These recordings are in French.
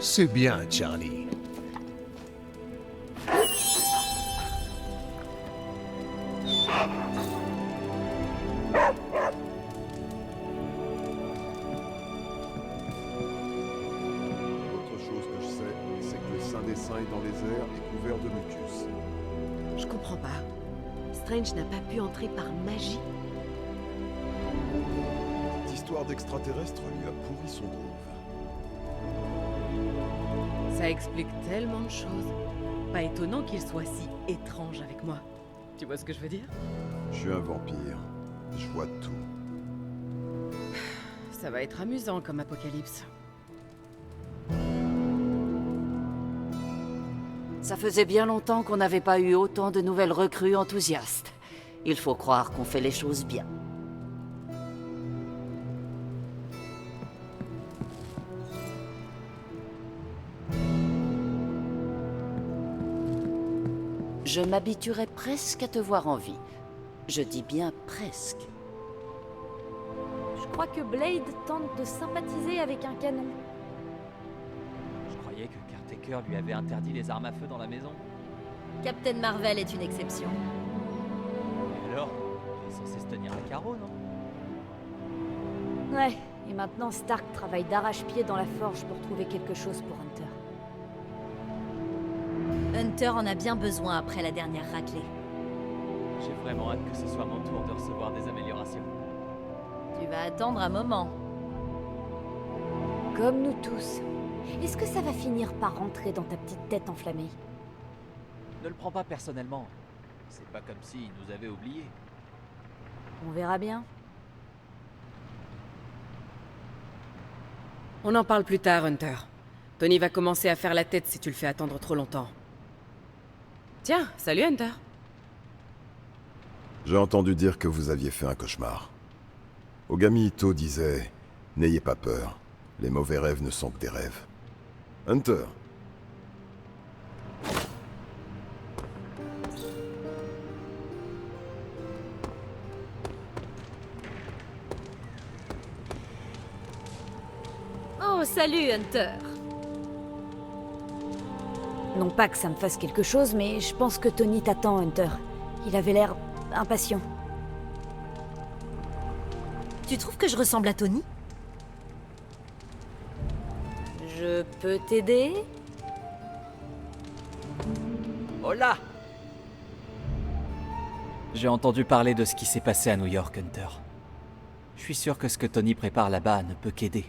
C'est bien, Charlie. Autre chose que je sais, c'est que le Saint des Saints est dans les airs et couvert de mucus. Je comprends pas. Strange n'a pas pu entrer par magie. Cette histoire d'extraterrestre lui a pourri son groove. Ça explique tellement de choses. Pas étonnant qu'il soit si étrange avec moi. Tu vois ce que je veux dire? Je suis un vampire. Je vois tout. Ça va être amusant comme apocalypse. Ça faisait bien longtemps qu'on n'avait pas eu autant de nouvelles recrues enthousiastes. Il faut croire qu'on fait les choses bien. Je m'habituerai presque à te voir en vie. Je dis bien presque. Je crois que Blade tente de sympathiser avec un canon. Je croyais que Caretaker lui avait interdit les armes à feu dans la maison. Captain Marvel est une exception. Et alors, il est censé se tenir à carreau, non? Ouais, et maintenant Stark travaille d'arrache-pied dans la forge pour trouver quelque chose pour Hunter. Hunter en a bien besoin après la dernière raclée. J'ai vraiment hâte que ce soit mon tour de recevoir des améliorations. Tu vas attendre un moment. Comme nous tous. Est-ce que ça va finir par rentrer dans ta petite tête enflammée? Ne le prends pas personnellement. C'est pas comme s'il nous avait oubliés. On verra bien. On en parle plus tard, Hunter. Tony va commencer à faire la tête si tu le fais attendre trop longtemps. Tiens, salut Hunter. J'ai entendu dire que vous aviez fait un cauchemar. Ogami Itto disait « N'ayez pas peur, les mauvais rêves ne sont que des rêves. » Hunter. Oh, salut Hunter. Non pas que ça me fasse quelque chose, mais je pense que Tony t'attend, Hunter. Il avait l'air impatient. Tu trouves que je ressemble à Tony? Je peux t'aider? Hola! J'ai entendu parler de ce qui s'est passé à New York, Hunter. Je suis sûr que ce que Tony prépare là-bas ne peut qu'aider.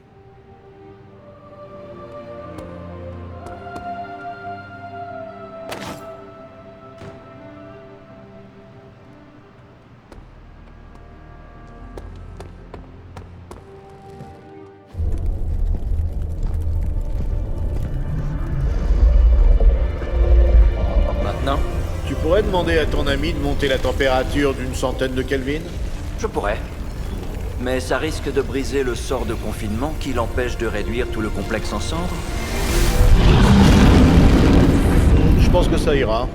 Maintenant, tu pourrais demander à ton ami de monter la température d'une centaine de Kelvin? Je pourrais. Mais ça risque de briser le sort de confinement qui l'empêche de réduire tout le complexe en cendres. Je pense que ça ira.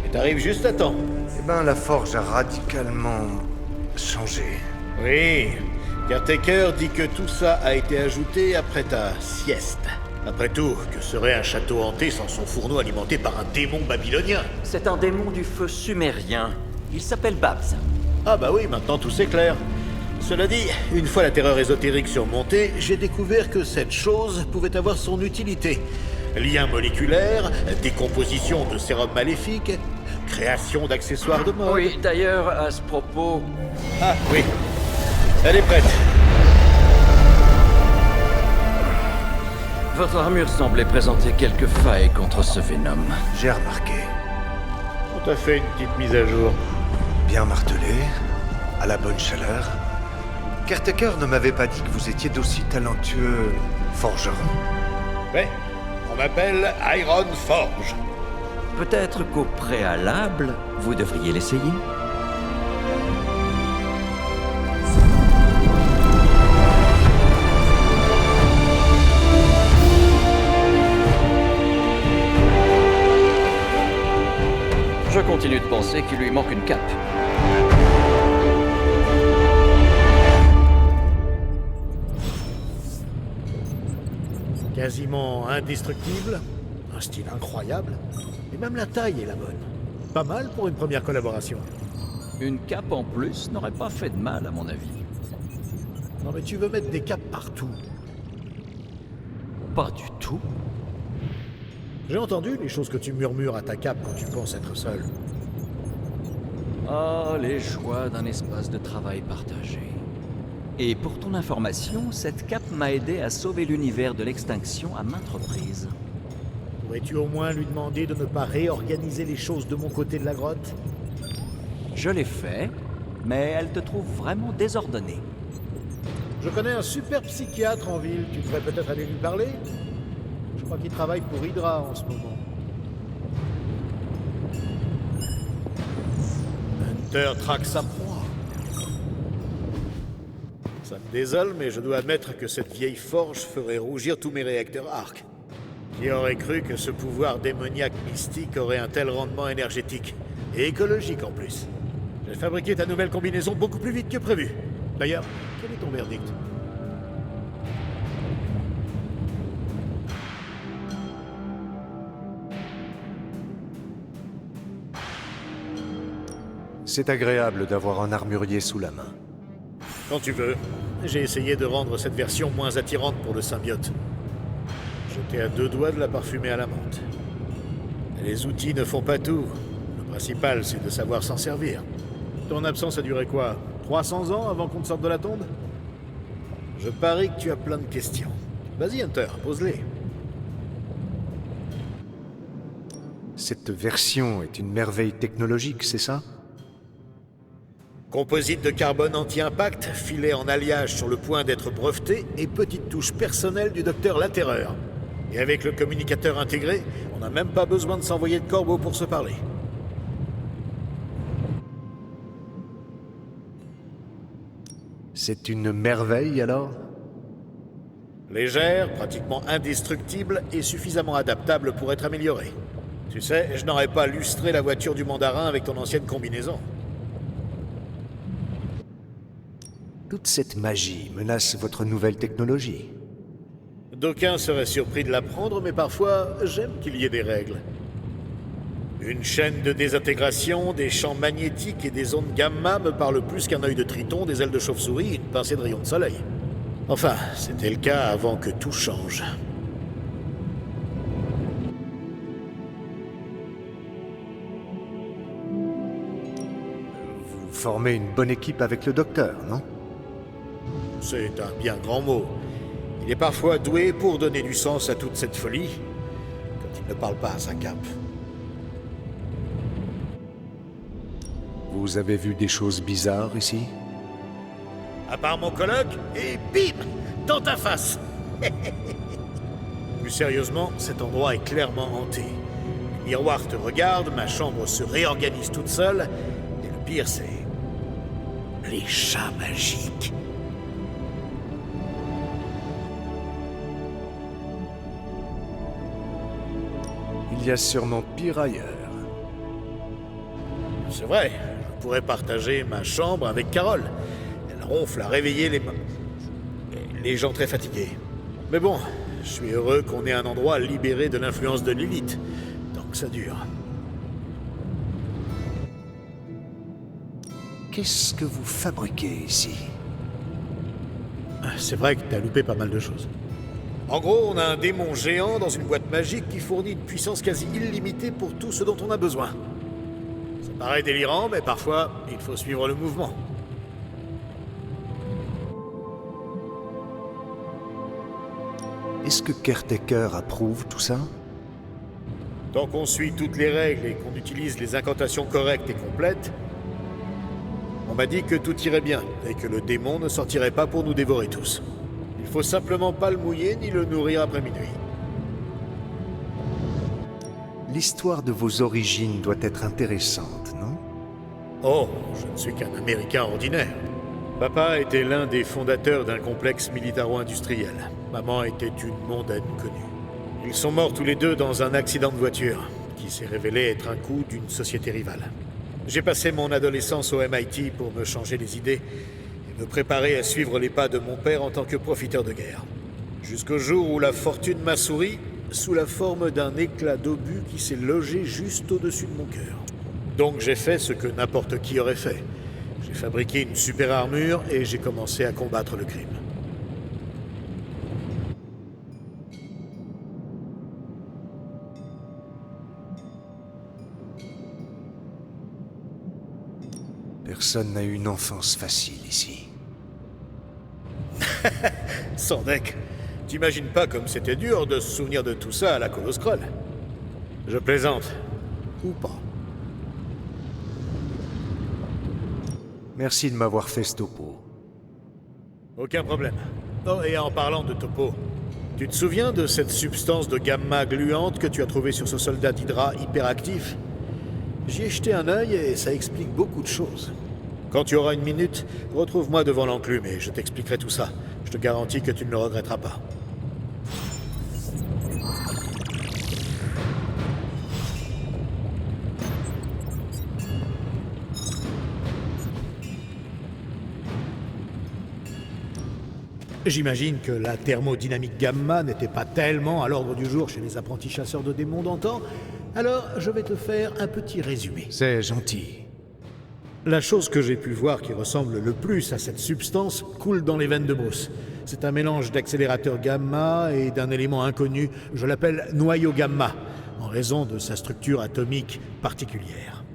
Et t'arrives juste à temps. Eh ben, la forge a radicalement changé. Oui. Caretaker dit que tout ça a été ajouté après ta sieste. Après tout, que serait un château hanté sans son fourneau alimenté par un démon babylonien? C'est un démon du feu sumérien. Il s'appelle Babs. Ah bah oui, maintenant tout c'est clair. Cela dit, une fois la terreur ésotérique surmontée, j'ai découvert que cette chose pouvait avoir son utilité. Lien moléculaire, décomposition de sérum maléfique, création d'accessoires de mode... Oui, d'ailleurs, à ce propos... Ah oui, elle est prête. Votre armure semblait présenter quelques failles contre ce Venom. J'ai remarqué. On t'a fait une petite mise à jour. Bien martelé, à la bonne chaleur. Caretaker ne m'avait pas dit que vous étiez d'aussi talentueux forgeron. Ouais, on m'appelle Iron Forge. Peut-être qu'au préalable, vous devriez l'essayer. Je continue de penser qu'il lui manque une cape. Quasiment indestructible, un style incroyable, et même la taille est la bonne. Pas mal pour une première collaboration. Une cape en plus n'aurait pas fait de mal, à mon avis. Non mais tu veux mettre des capes partout. Pas du tout. J'ai entendu les choses que tu murmures à ta cape quand tu penses être seul. Oh, les joies d'un espace de travail partagé. Et pour ton information, cette cape m'a aidé à sauver l'univers de l'extinction à maintes reprises. Pourrais-tu au moins lui demander de ne pas réorganiser les choses de mon côté de la grotte? Je l'ai fait, mais elle te trouve vraiment désordonnée. Je connais un super psychiatre en ville, tu devrais peut-être aller lui parler. Je crois qu'il travaille pour Hydra en ce moment. Hunter traque sa proie. Ça me désole, mais je dois admettre que cette vieille forge ferait rougir tous mes réacteurs arc. Qui aurait cru que ce pouvoir démoniaque mystique aurait un tel rendement énergétique? Et écologique en plus. J'ai fabriqué ta nouvelle combinaison beaucoup plus vite que prévu. D'ailleurs, quel est ton verdict? C'est agréable d'avoir un armurier sous la main. Quand tu veux. J'ai essayé de rendre cette version moins attirante pour le symbiote. J'étais à 2 doigts de la parfumer à la menthe. Les outils ne font pas tout. Le principal, c'est de savoir s'en servir. Ton absence a duré quoi? 300 ans avant qu'on te sorte de la tombe? Je parie que tu as plein de questions. Vas-y, Hunter, pose-les. Cette version est une merveille technologique, c'est ça? Composite de carbone anti-impact, filet en alliage sur le point d'être breveté et petite touche personnelle du docteur La Terreur. Et avec le communicateur intégré, on n'a même pas besoin de s'envoyer de corbeau pour se parler. C'est une merveille alors? Légère, pratiquement indestructible et suffisamment adaptable pour être améliorée. Tu sais, je n'aurais pas lustré la voiture du mandarin avec ton ancienne combinaison. Toute cette magie menace votre nouvelle technologie. D'aucuns seraient surpris de l'apprendre, mais parfois, j'aime qu'il y ait des règles. Une chaîne de désintégration, des champs magnétiques et des ondes gamma me parlent plus qu'un œil de triton, des ailes de chauve-souris et une pincée de rayons de soleil. Enfin, c'était le cas avant que tout change. Vous formez une bonne équipe avec le docteur, non? C'est un bien grand mot. Il est parfois doué pour donner du sens à toute cette folie, quand il ne parle pas à sa cape. Vous avez vu des choses bizarres ici? À part mon coloc, et bim! Dans ta face! Plus sérieusement, cet endroit est clairement hanté. Le miroir te regarde, ma chambre se réorganise toute seule, et le pire c'est... les chats magiques. Il y a sûrement pire ailleurs. C'est vrai, je pourrais partager ma chambre avec Carole. Elle ronfle à réveiller les gens très fatigués. Mais bon, je suis heureux qu'on ait un endroit libéré de l'influence de Lilith, tant que ça dure. Qu'est-ce que vous fabriquez ici? C'est vrai que t'as loupé pas mal de choses. En gros, on a un démon géant dans une boîte magique qui fournit une puissance quasi illimitée pour tout ce dont on a besoin. Ça paraît délirant, mais parfois, il faut suivre le mouvement. Est-ce que Caretaker approuve tout ça? Tant qu'on suit toutes les règles et qu'on utilise les incantations correctes et complètes, on m'a dit que tout irait bien et que le démon ne sortirait pas pour nous dévorer tous. Il faut simplement pas le mouiller ni le nourrir après minuit. L'histoire de vos origines doit être intéressante, non? Oh, je ne suis qu'un Américain ordinaire. Papa était l'un des fondateurs d'un complexe militaro-industriel. Maman était une mondaine connue. Ils sont morts tous les deux dans un accident de voiture, qui s'est révélé être un coup d'une société rivale. J'ai passé mon adolescence au MIT pour me changer les idées et me préparer à suivre les pas de mon père en tant que profiteur de guerre. Jusqu'au jour où la fortune m'a souri, sous la forme d'un éclat d'obus qui s'est logé juste au-dessus de mon cœur. Donc j'ai fait ce que n'importe qui aurait fait. J'ai fabriqué une super armure et j'ai commencé à combattre le crime. Personne n'a eu une enfance facile ici. Sandek, t'imagines pas comme c'était dur de se souvenir de tout ça à la Coloscroll. Je plaisante. Ou pas. Merci de m'avoir fait ce topo. Aucun problème. Oh, et en parlant de topo, tu te souviens de cette substance de gamma gluante que tu as trouvée sur ce soldat d'Hydra hyperactif? J'y ai jeté un œil et ça explique beaucoup de choses. Quand tu auras une minute, retrouve-moi devant l'enclume et je t'expliquerai tout ça. Je te garantis que tu ne le regretteras pas. J'imagine que la thermodynamique gamma n'était pas tellement à l'ordre du jour chez les apprentis chasseurs de démons d'antan, alors je vais te faire un petit résumé. C'est gentil. La chose que j'ai pu voir qui ressemble le plus à cette substance coule dans les veines de Bruce. C'est un mélange d'accélérateur gamma et d'un élément inconnu, je l'appelle noyau gamma, en raison de sa structure atomique particulière.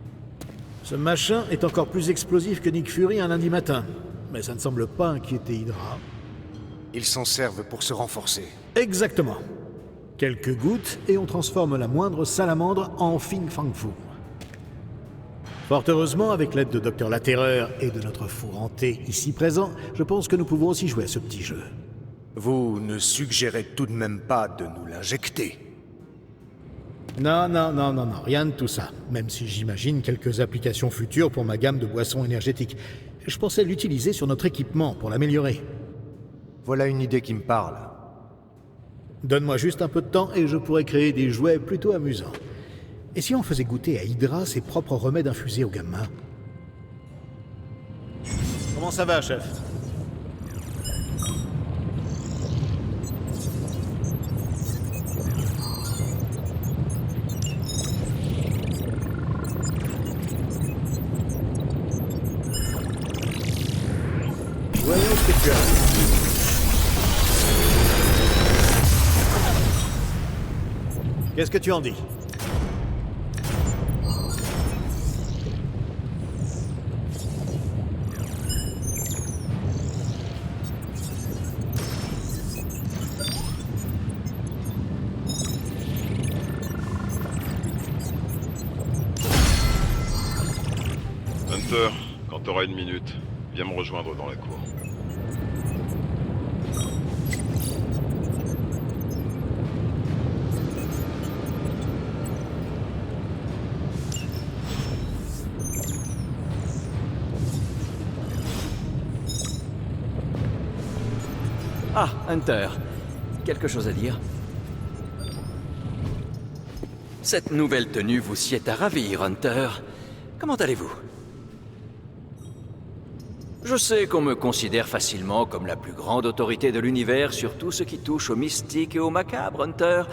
Ce machin est encore plus explosif que Nick Fury un lundi matin, mais ça ne semble pas inquiéter Hydra. Ils s'en servent pour se renforcer. Exactement. Quelques gouttes et on transforme la moindre salamandre en Fin Fang Fu. Fort heureusement, avec l'aide de Dr La Terreur et de notre four hanté ici présent, je pense que nous pouvons aussi jouer à ce petit jeu. Vous ne suggérez tout de même pas de nous l'injecter? Non, rien de tout ça. Même si j'imagine quelques applications futures pour ma gamme de boissons énergétiques. Je pensais l'utiliser sur notre équipement pour l'améliorer. Voilà une idée qui me parle. Donne-moi juste un peu de temps et je pourrais créer des jouets plutôt amusants. Et si on faisait goûter à Hydra ses propres remèdes infusés au gamma? Comment ça va, chef? Voyons ce que tu as. Qu'est-ce que tu en dis? Hunter, quand t'auras une minute, viens me rejoindre dans la cour. Ah, Hunter. Quelque chose à dire? Cette nouvelle tenue vous sied à ravir, Hunter. Comment allez-vous? Je sais qu'on me considère facilement comme la plus grande autorité de l'univers sur tout ce qui touche au mystique et au macabre, Hunter.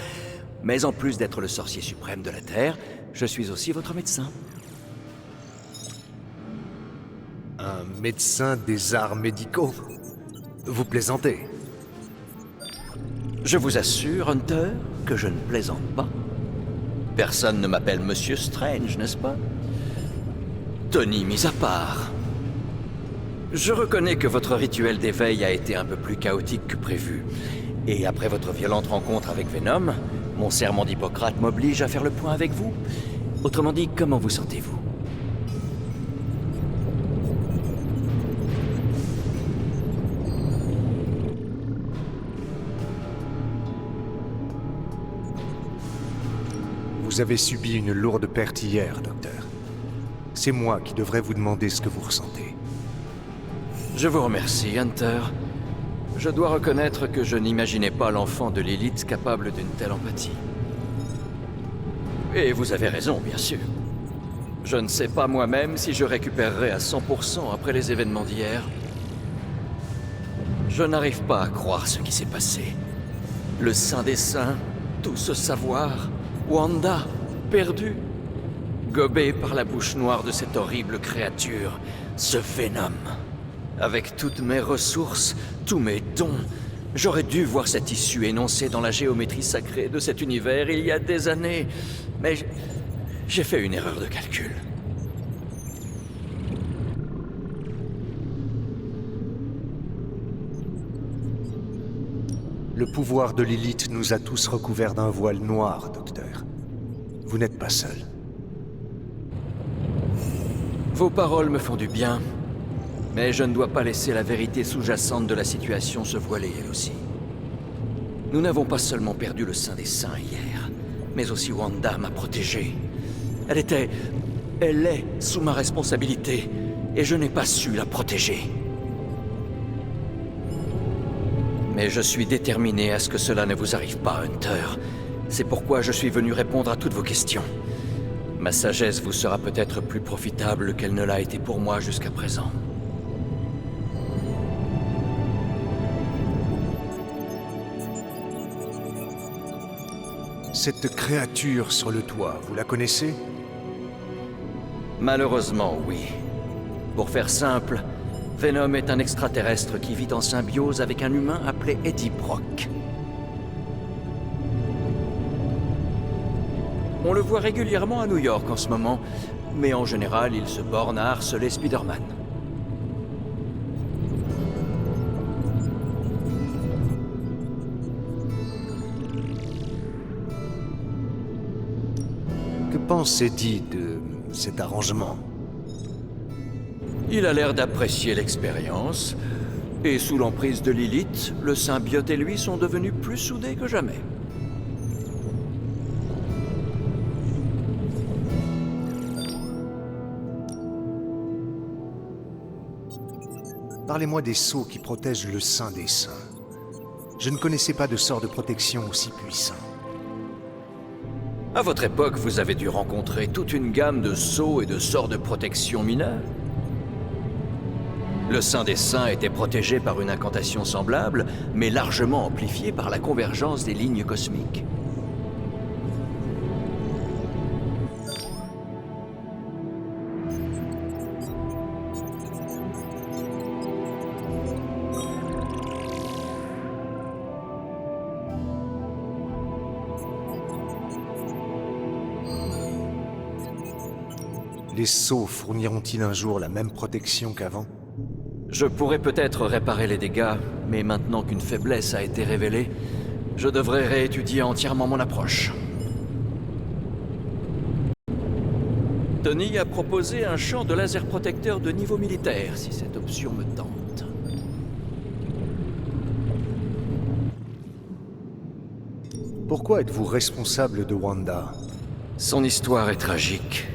Mais en plus d'être le sorcier suprême de la Terre, je suis aussi votre médecin. Un médecin des arts médicaux? Vous plaisantez? Je vous assure, Hunter, que je ne plaisante pas. Personne ne m'appelle Monsieur Strange, n'est-ce pas? Tony mis à part. Je reconnais que votre rituel d'éveil a été un peu plus chaotique que prévu. Et après votre violente rencontre avec Venom, mon serment d'Hippocrate m'oblige à faire le point avec vous. Autrement dit, comment vous sentez-vous? Vous avez subi une lourde perte hier, docteur. C'est moi qui devrais vous demander ce que vous ressentez. Je vous remercie, Hunter. Je dois reconnaître que je n'imaginais pas l'enfant de Lilith capable d'une telle empathie. Et vous avez raison, bien sûr. Je ne sais pas moi-même si je récupérerai à 100% après les événements d'hier. Je n'arrive pas à croire ce qui s'est passé. Le Saint des Saints, tout ce savoir. Wanda, perdue. Gobée par la bouche noire de cette horrible créature, ce Venom. Avec toutes mes ressources, tous mes dons, j'aurais dû voir cette issue énoncée dans la géométrie sacrée de cet univers il y a des années. Mais j'ai fait une erreur de calcul. Le pouvoir de Lilith nous a tous recouverts d'un voile noir, docteur. Vous n'êtes pas seul. Vos paroles me font du bien, mais je ne dois pas laisser la vérité sous-jacente de la situation se voiler elle aussi. Nous n'avons pas seulement perdu le Saint des Saints hier, mais aussi Wanda m'a protégé. Elle est sous ma responsabilité, et je n'ai pas su la protéger. Mais je suis déterminé à ce que cela ne vous arrive pas, Hunter. C'est pourquoi je suis venu répondre à toutes vos questions. Ma sagesse vous sera peut-être plus profitable qu'elle ne l'a été pour moi jusqu'à présent. Cette créature sur le toit, vous la connaissez? Malheureusement, oui. Pour faire simple, Venom est un extraterrestre qui vit en symbiose avec un humain appelé Eddie Brock. On le voit régulièrement à New York en ce moment, mais en général, il se borne à harceler Spider-Man. Que pense Eddie de cet arrangement? Il a l'air d'apprécier l'expérience, et sous l'emprise de Lilith, le symbiote et lui sont devenus plus soudés que jamais. Parlez-moi des sceaux qui protègent le Saint des Saints. Je ne connaissais pas de sort de protection aussi puissant. À votre époque, vous avez dû rencontrer toute une gamme de sceaux et de sorts de protection mineurs. Le Saint des Saints était protégé par une incantation semblable, mais largement amplifiée par la convergence des lignes cosmiques. Les sceaux fourniront-ils un jour la même protection qu'avant? Je pourrais peut-être réparer les dégâts, mais maintenant qu'une faiblesse a été révélée, je devrais réétudier entièrement mon approche. Tony a proposé un champ de laser protecteur de niveau militaire, si cette option me tente. Pourquoi êtes-vous responsable de Wanda? Son histoire est tragique,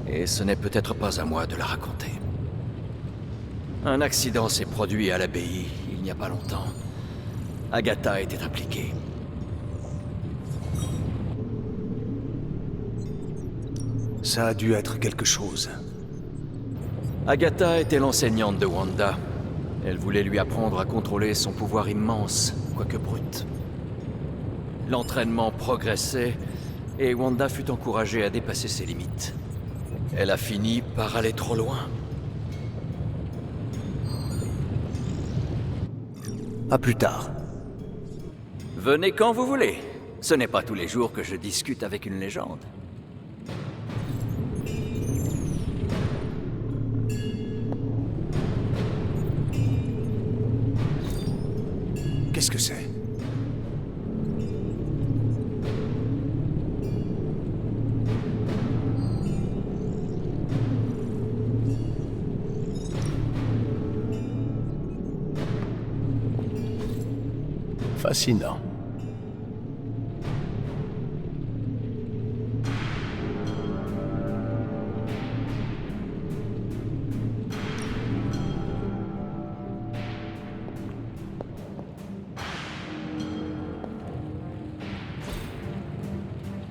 et ce n'est peut-être pas à moi de la raconter. Un accident s'est produit à l'abbaye il n'y a pas longtemps. Agatha était impliquée. Ça a dû être quelque chose. Agatha était l'enseignante de Wanda. Elle voulait lui apprendre à contrôler son pouvoir immense, quoique brut. L'entraînement progressait, et Wanda fut encouragée à dépasser ses limites. Elle a fini par aller trop loin. À plus tard. Venez quand vous voulez. Ce n'est pas tous les jours que je discute avec une légende. Qu'est-ce que c'est? Fascinant.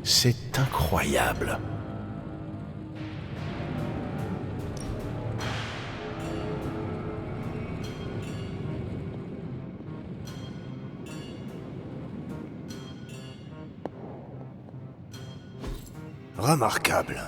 C'est incroyable. Remarquable.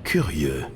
Curieux.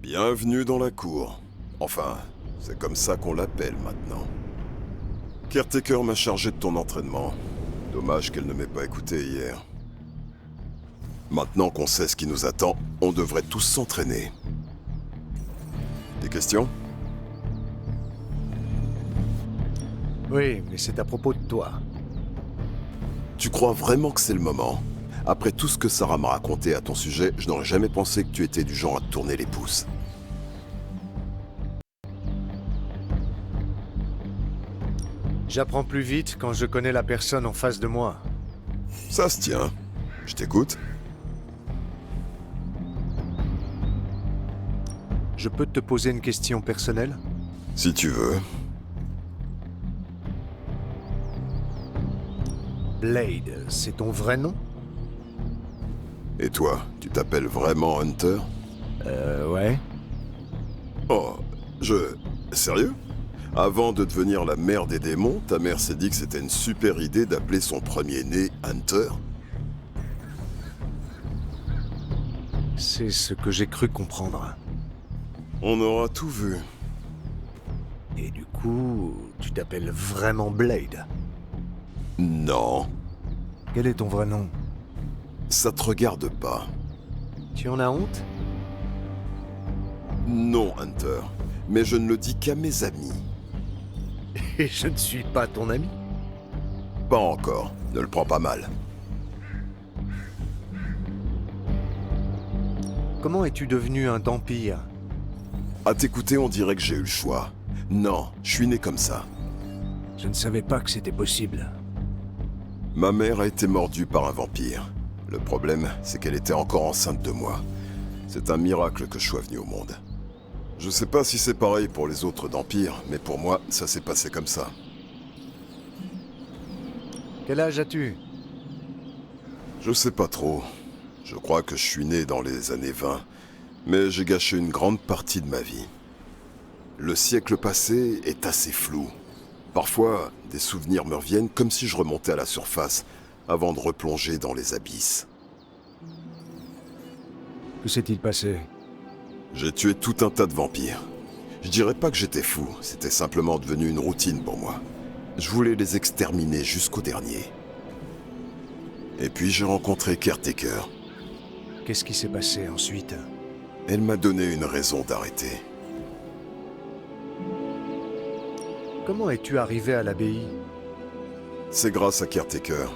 Bienvenue dans la cour. Enfin, c'est comme ça qu'on l'appelle maintenant. Caretaker m'a chargé de ton entraînement. Dommage qu'elle ne m'ait pas écouté hier. Maintenant qu'on sait ce qui nous attend, on devrait tous s'entraîner. Des questions? Oui, mais c'est à propos de toi. Tu crois vraiment que c'est le moment? Après tout ce que Sarah m'a raconté à ton sujet, je n'aurais jamais pensé que tu étais du genre à te tourner les pouces. J'apprends plus vite quand je connais la personne en face de moi. Ça se tient. Je t'écoute. Je peux te poser une question personnelle? Si tu veux. Blade, c'est ton vrai nom? Et toi, tu t'appelles vraiment Hunter? Ouais. Oh, Sérieux? Avant de devenir la mère des démons, ta mère s'est dit que c'était une super idée d'appeler son premier-né Hunter? C'est ce que j'ai cru comprendre. On aura tout vu. Et du coup, tu t'appelles vraiment Blade? Non, Quel est ton vrai nom? ça te regarde pas. Tu en as honte? Non, Hunter. Mais je ne le dis qu'à mes amis. Et je ne suis pas ton ami? Pas encore. Ne le prends pas mal. Comment es-tu devenu un vampire? À t'écouter, on dirait que j'ai eu le choix. Non, je suis né comme ça. Je ne savais pas que c'était possible. Ma mère a été mordue par un vampire. Le problème, c'est qu'elle était encore enceinte de moi. C'est un miracle que je sois venu au monde. Je sais pas si c'est pareil pour les autres vampires, mais pour moi, ça s'est passé comme ça. Quel âge as-tu? Je sais pas trop. Je crois que je suis né dans les années 20, mais j'ai gâché une grande partie de ma vie. Le siècle passé est assez flou. Parfois, des souvenirs me reviennent comme si je remontais à la surface, avant de replonger dans les abysses. Que s'est-il passé? J'ai tué tout un tas de vampires. Je dirais pas que j'étais fou, c'était simplement devenu une routine pour moi. Je voulais les exterminer jusqu'au dernier. Et puis j'ai rencontré Caretaker. Qu'est-ce qui s'est passé ensuite? Elle m'a donné une raison d'arrêter. Comment es-tu arrivé à l'abbaye? C'est grâce à Caretaker.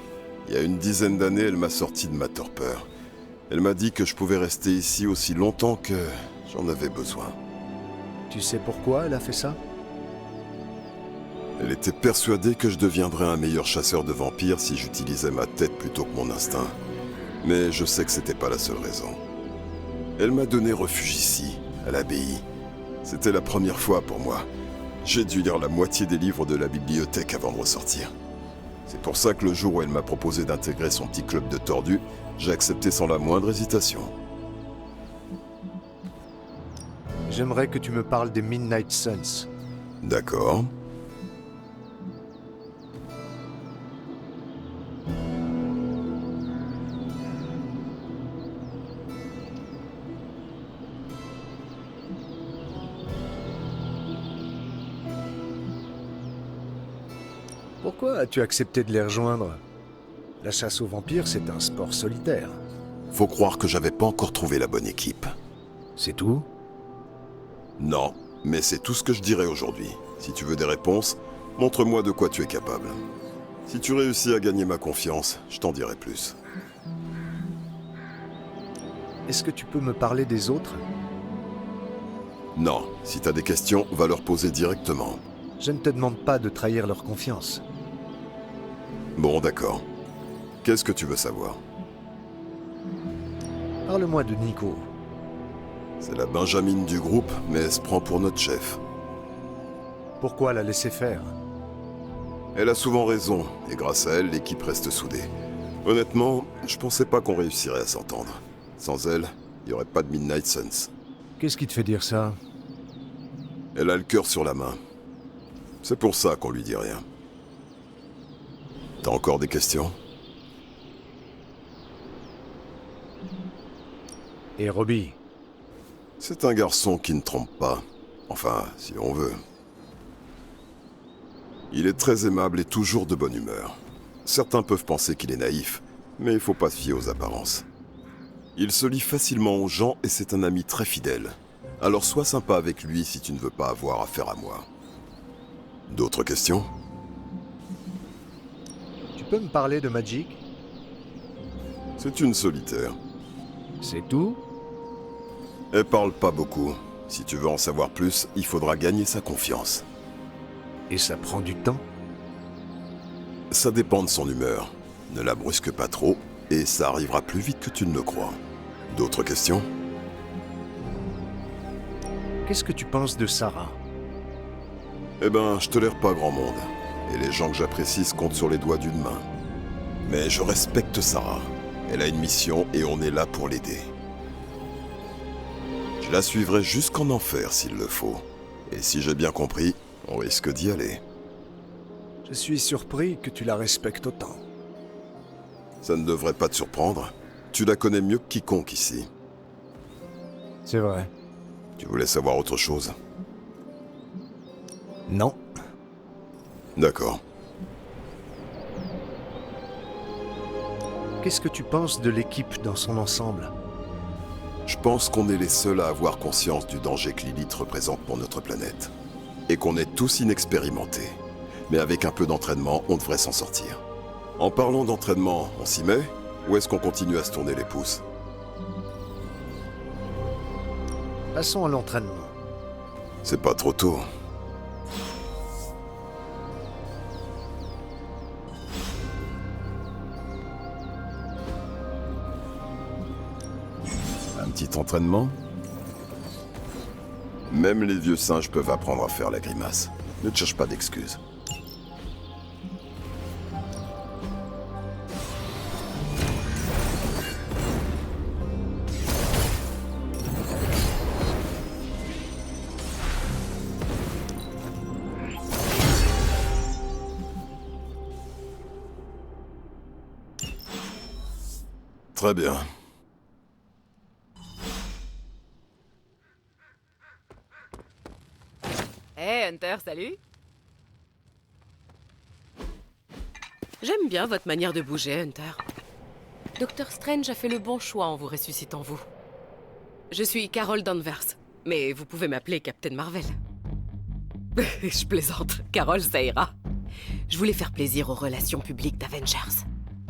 Il y a une dizaine d'années, elle m'a sorti de ma torpeur. Elle m'a dit que je pouvais rester ici aussi longtemps que j'en avais besoin. Tu sais pourquoi elle a fait ça? Elle était persuadée que je deviendrais un meilleur chasseur de vampires si j'utilisais ma tête plutôt que mon instinct. Mais je sais que c'était pas la seule raison. Elle m'a donné refuge ici, à l'abbaye. C'était la première fois pour moi. J'ai dû lire la moitié des livres de la bibliothèque avant de ressortir. C'est pour ça que le jour où elle m'a proposé d'intégrer son petit club de tordus, j'ai accepté sans la moindre hésitation. J'aimerais que tu me parles des Midnight Suns. D'accord. Pourquoi as-tu accepté de les rejoindre? La chasse aux vampires, c'est un sport solitaire. Faut croire que j'avais pas encore trouvé la bonne équipe. C'est tout? Non, mais c'est tout ce que je dirai aujourd'hui. Si tu veux des réponses, montre-moi de quoi tu es capable. Si tu réussis à gagner ma confiance, je t'en dirai plus. Est-ce que tu peux me parler des autres? Non, si t'as des questions, va leur poser directement. Je ne te demande pas de trahir leur confiance. Bon, d'accord. Qu'est-ce que tu veux savoir? Parle-moi de Nico. C'est la Benjamine du groupe, mais elle se prend pour notre chef. Pourquoi la laisser faire? Elle a souvent raison, et grâce à elle, l'équipe reste soudée. Honnêtement, je pensais pas qu'on réussirait à s'entendre. Sans elle, il n'y aurait pas de Midnight Suns. Qu'est-ce qui te fait dire ça? Elle a le cœur sur la main. C'est pour ça qu'on lui dit rien. T'as encore des questions? Et Robbie? C'est un garçon qui ne trompe pas. Enfin, si on veut. Il est très aimable et toujours de bonne humeur. Certains peuvent penser qu'il est naïf, mais il faut pas se fier aux apparences. Il se lie facilement aux gens et c'est un ami très fidèle. Alors sois sympa avec lui si tu ne veux pas avoir affaire à moi. D'autres questions? Tu peux me parler de Magic? C'est une solitaire. C'est tout? Elle parle pas beaucoup. Si tu veux en savoir plus, il faudra gagner sa confiance. Et ça prend du temps? Ça dépend de son humeur. Ne la brusque pas trop, et ça arrivera plus vite que tu ne le crois. D'autres questions? Qu'est-ce que tu penses de Sarah? Eh ben, je tolère pas grand monde. Et les gens que j'apprécie se comptent sur les doigts d'une main. Mais je respecte Sarah. Elle a une mission et on est là pour l'aider. Je la suivrai jusqu'en enfer s'il le faut. Et si j'ai bien compris, on risque d'y aller. Je suis surpris que tu la respectes autant. Ça ne devrait pas te surprendre. Tu la connais mieux que quiconque ici. C'est vrai. Tu voulais savoir autre chose? Non. D'accord. Qu'est-ce que tu penses de l'équipe dans son ensemble? Je pense qu'on est les seuls à avoir conscience du danger que Lilith représente pour notre planète. Et qu'on est tous inexpérimentés. Mais avec un peu d'entraînement, on devrait s'en sortir. En parlant d'entraînement, on s'y met? Ou est-ce qu'on continue à se tourner les pouces? Passons à l'entraînement. C'est pas trop tôt. Un petit entraînement? Même les vieux singes peuvent apprendre à faire la grimace. Ne te cherche pas d'excuses. Très bien. Hey Hunter, salut. J'aime bien votre manière de bouger, Hunter. Dr. Strange a fait le bon choix en vous ressuscitant, vous. Je suis Carol Danvers, mais vous pouvez m'appeler Captain Marvel. Je plaisante, Carol, ça ira. Je voulais faire plaisir aux relations publiques d'Avengers.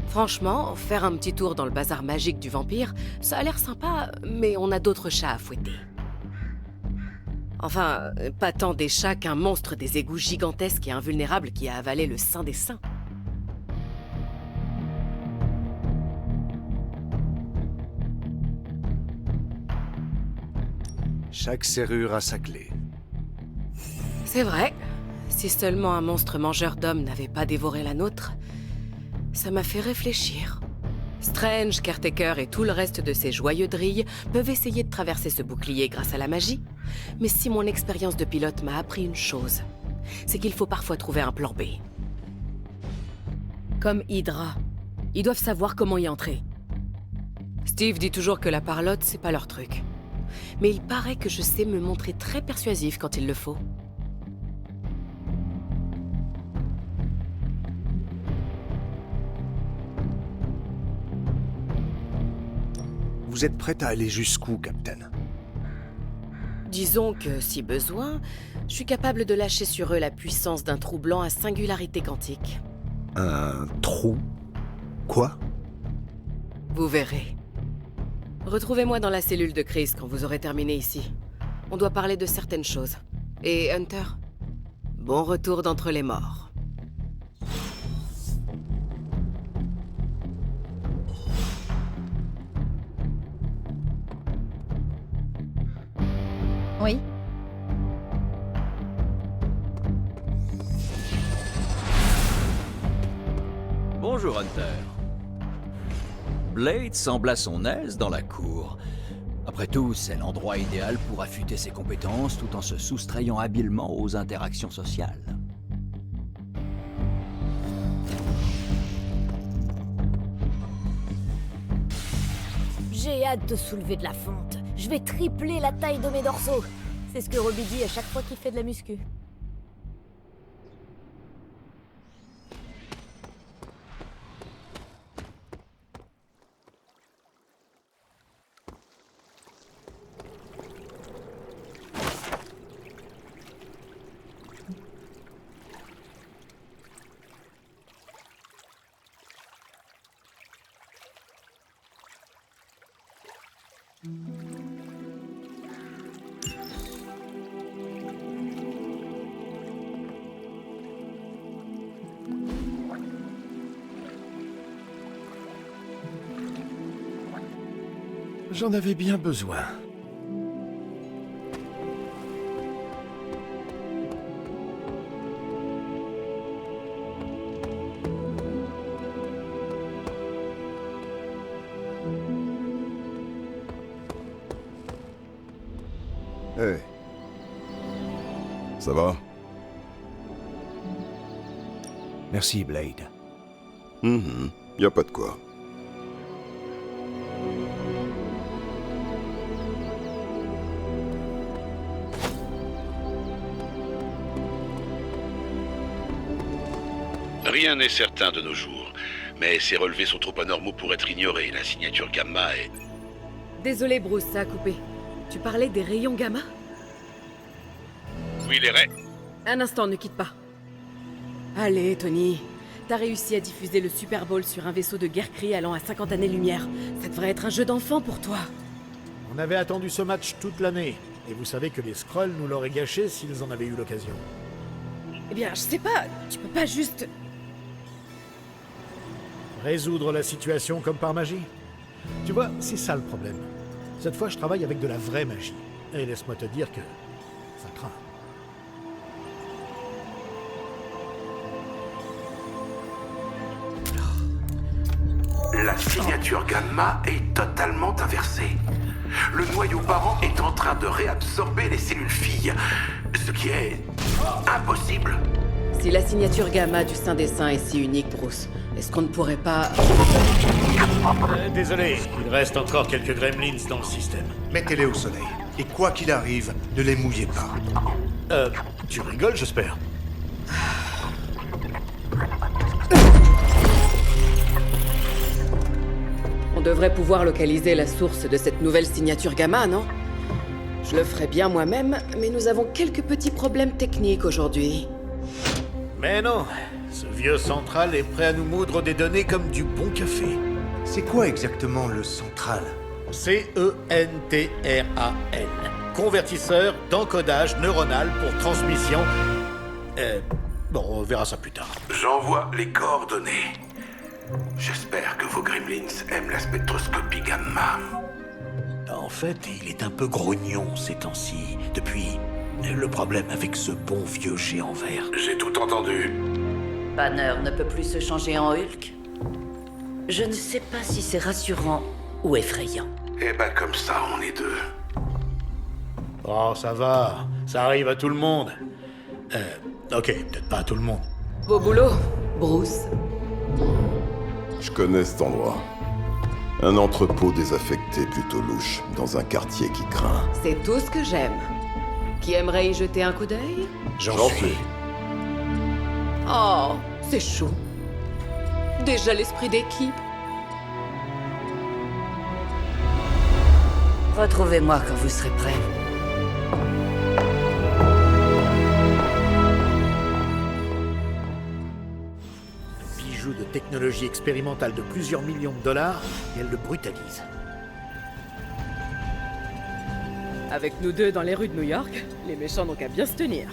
Franchement, faire un petit tour dans le bazar magique du vampire, ça a l'air sympa, mais on a d'autres chats à fouetter. Enfin, pas tant des chats qu'un monstre des égouts gigantesques et invulnérable qui a avalé le saint des saints. Chaque serrure a sa clé. C'est vrai. Si seulement un monstre mangeur d'hommes n'avait pas dévoré la nôtre, ça m'a fait réfléchir. Strange, Caretaker et tout le reste de ces joyeux drilles peuvent essayer de traverser ce bouclier grâce à la magie. Mais si mon expérience de pilote m'a appris une chose, c'est qu'il faut parfois trouver un plan B. Comme Hydra. Ils doivent savoir comment y entrer. Steve dit toujours que la parlotte, c'est pas leur truc. Mais il paraît que je sais me montrer très persuasif quand il le faut. Vous êtes prête à aller jusqu'où, Captain? Disons que, si besoin, je suis capable de lâcher sur eux la puissance d'un trou blanc à singularité quantique. Un trou? Quoi? Vous verrez. Retrouvez-moi dans la cellule de crise quand vous aurez terminé ici. On doit parler de certaines choses. Et Hunter, bon retour d'entre les morts. Oui. Bonjour, Hunter. Blade semble à son aise dans la cour. Après tout, c'est l'endroit idéal pour affûter ses compétences tout en se soustrayant habilement aux interactions sociales. J'ai hâte de soulever de la fonte. Je vais tripler la taille de mes dorsaux. C'est ce que Robbie dit à chaque fois qu'il fait de la muscu. J'en avais bien besoin. Hé. Ça va? Merci, Blade. Y a pas de quoi. Rien n'est certain de nos jours, mais ces relevés sont trop anormaux pour être ignorés. La signature Gamma est... Désolé Bruce, ça a coupé. Tu parlais des rayons gamma? Oui, les raies. Un instant, ne quitte pas. Allez, Tony. T'as réussi à diffuser le Super Bowl sur un vaisseau de guerre-cri allant à 50 années-lumière. Ça devrait être un jeu d'enfant pour toi. On avait attendu ce match toute l'année, et vous savez que les Skrulls nous l'auraient gâché s'ils en avaient eu l'occasion. Eh bien, je sais pas, tu peux pas juste... Résoudre la situation comme par magie? Tu vois, c'est ça le problème. Cette fois, je travaille avec de la vraie magie. Et laisse-moi te dire que... ça craint. La signature Gamma est totalement inversée. Le noyau parent est en train de réabsorber les cellules filles, ce qui est... impossible. Si la signature gamma du Saint des Saints est si unique, Bruce, est-ce qu'on ne pourrait pas... Désolé, il reste encore quelques gremlins dans le système. Mettez-les au soleil. Et quoi qu'il arrive, ne les mouillez pas. Tu rigoles, j'espère. On devrait pouvoir localiser la source de cette nouvelle signature gamma, non? Je le ferais bien moi-même, mais nous avons quelques petits problèmes techniques aujourd'hui. Mais non, ce vieux central est prêt à nous moudre des données comme du bon café. C'est quoi exactement le central? C-E-N-T-R-A-L. Convertisseur d'encodage neuronal pour transmission... Bon, on verra ça plus tard. J'envoie les coordonnées. J'espère que vos gremlins aiment la spectroscopie Gamma. En fait, il est un peu grognon ces temps-ci, depuis le problème avec ce bon vieux géant vert. J'ai tout entendu. Banner ne peut plus se changer en Hulk. Je ne sais pas si c'est rassurant ou effrayant. Eh ben comme ça, on est deux. Oh, ça va. Ça arrive à tout le monde. Ok, peut-être pas à tout le monde. Beau boulot, Bruce. Je connais cet endroit. Un entrepôt désaffecté plutôt louche, dans un quartier qui craint. C'est tout ce que j'aime. Qui aimerait y jeter un coup d'œil? J'en suis. Oh, c'est chou. Déjà l'esprit d'équipe. Retrouvez-moi quand vous serez prêt. Un bijou de technologie expérimentale de plusieurs millions de dollars, et elle le brutalise. Avec nous deux dans les rues de New York, les méchants n'ont qu'à bien se tenir.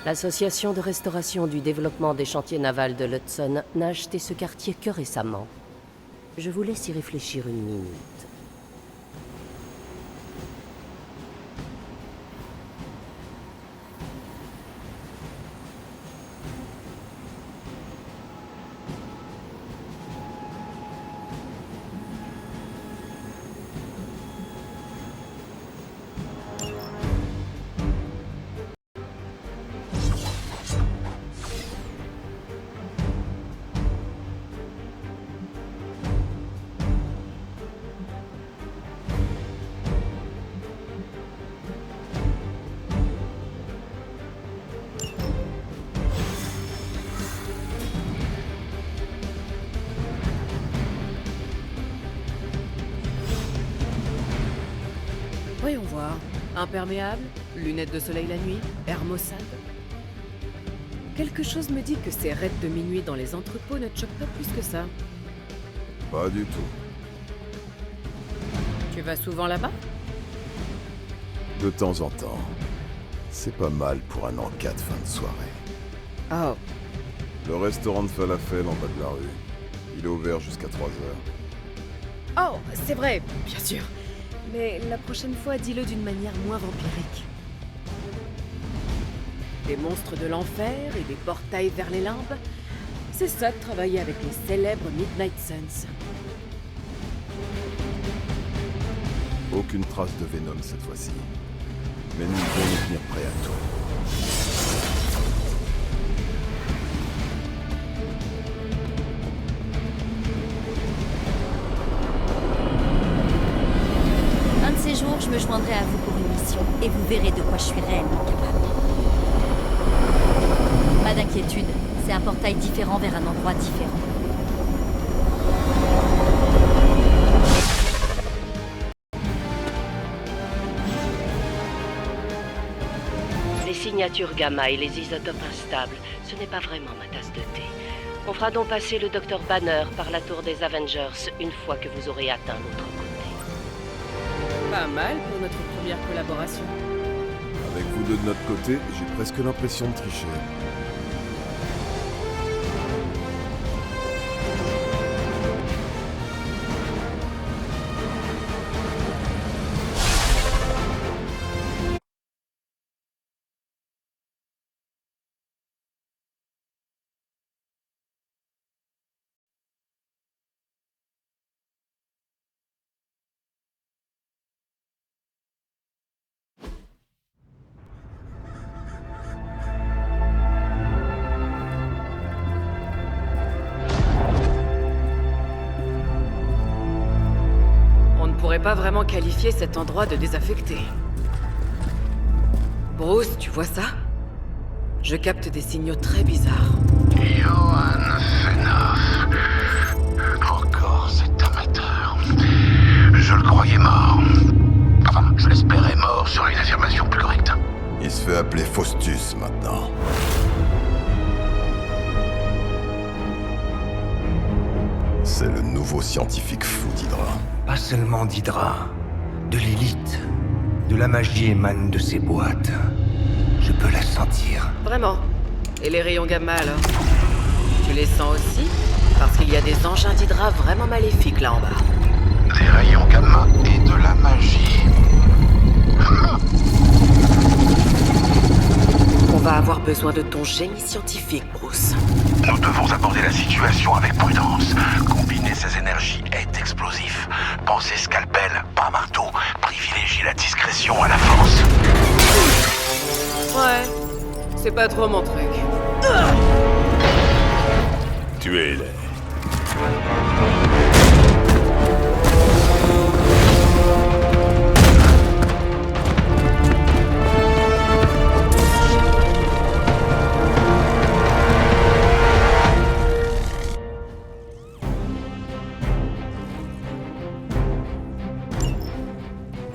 L'Association de restauration du développement des chantiers navals de l'Hudson n'a acheté ce quartier que récemment. Je vous laisse y réfléchir une minute. Voyons voir. Imperméable, lunettes de soleil la nuit, air maussade. Quelque chose me dit que ces raids de minuit dans les entrepôts ne te choquent pas plus que ça. Pas du tout. Tu vas souvent là-bas? De temps en temps. C'est pas mal pour un encas de fin de soirée. Oh, Le restaurant de falafel en bas de la rue. Il est ouvert jusqu'à 3 heures. oh, c'est vrai, bien sûr. Mais la prochaine fois, dis-le d'une manière moins vampirique. Des monstres de l'enfer et des portails vers les limbes, c'est ça de travailler avec les célèbres Midnight Suns. Aucune trace de Venom cette fois-ci. Mais nous devons nous tenir prêts à tout. Un de ces jours, je me joindrai à vous pour une mission, et vous verrez de quoi je suis réellement capable. Pas d'inquiétude, c'est un portail différent vers un endroit différent. Les signatures gamma et les isotopes instables, ce n'est pas vraiment ma tasse de thé. On fera donc passer le Dr Banner par la tour des Avengers une fois que vous aurez atteint l'autre côté. Pas mal pour notre première collaboration. Avec vous deux de notre côté, j'ai presque l'impression de tricher. On ne pourrait pas vraiment qualifier cet endroit de désaffecté. Bruce, tu vois ça? Je capte des signaux très bizarres. Johan Fenoff. Encore cet amateur. Je le croyais mort. Enfin, je l'espérais mort, serait une affirmation plus correcte. Il se fait appeler Faustus maintenant. C'est le nouveau scientifique fou d'Hydra. Pas seulement d'Hydra, de l'élite. De la magie émane de ces boîtes. Je peux la sentir. Vraiment. Et les rayons gamma alors? Tu les sens aussi? Parce qu'il y a des engins d'Hydra vraiment maléfiques là en bas. Des rayons gamma et de la magie. On va avoir besoin de ton génie scientifique, Bruce. Nous devons aborder la situation avec prudence. Combiner ces énergies est explosif. Pensez scalpel, pas marteau. Privilégiez la discrétion à la force. Ouais, c'est pas trop mon truc. Tuez-les.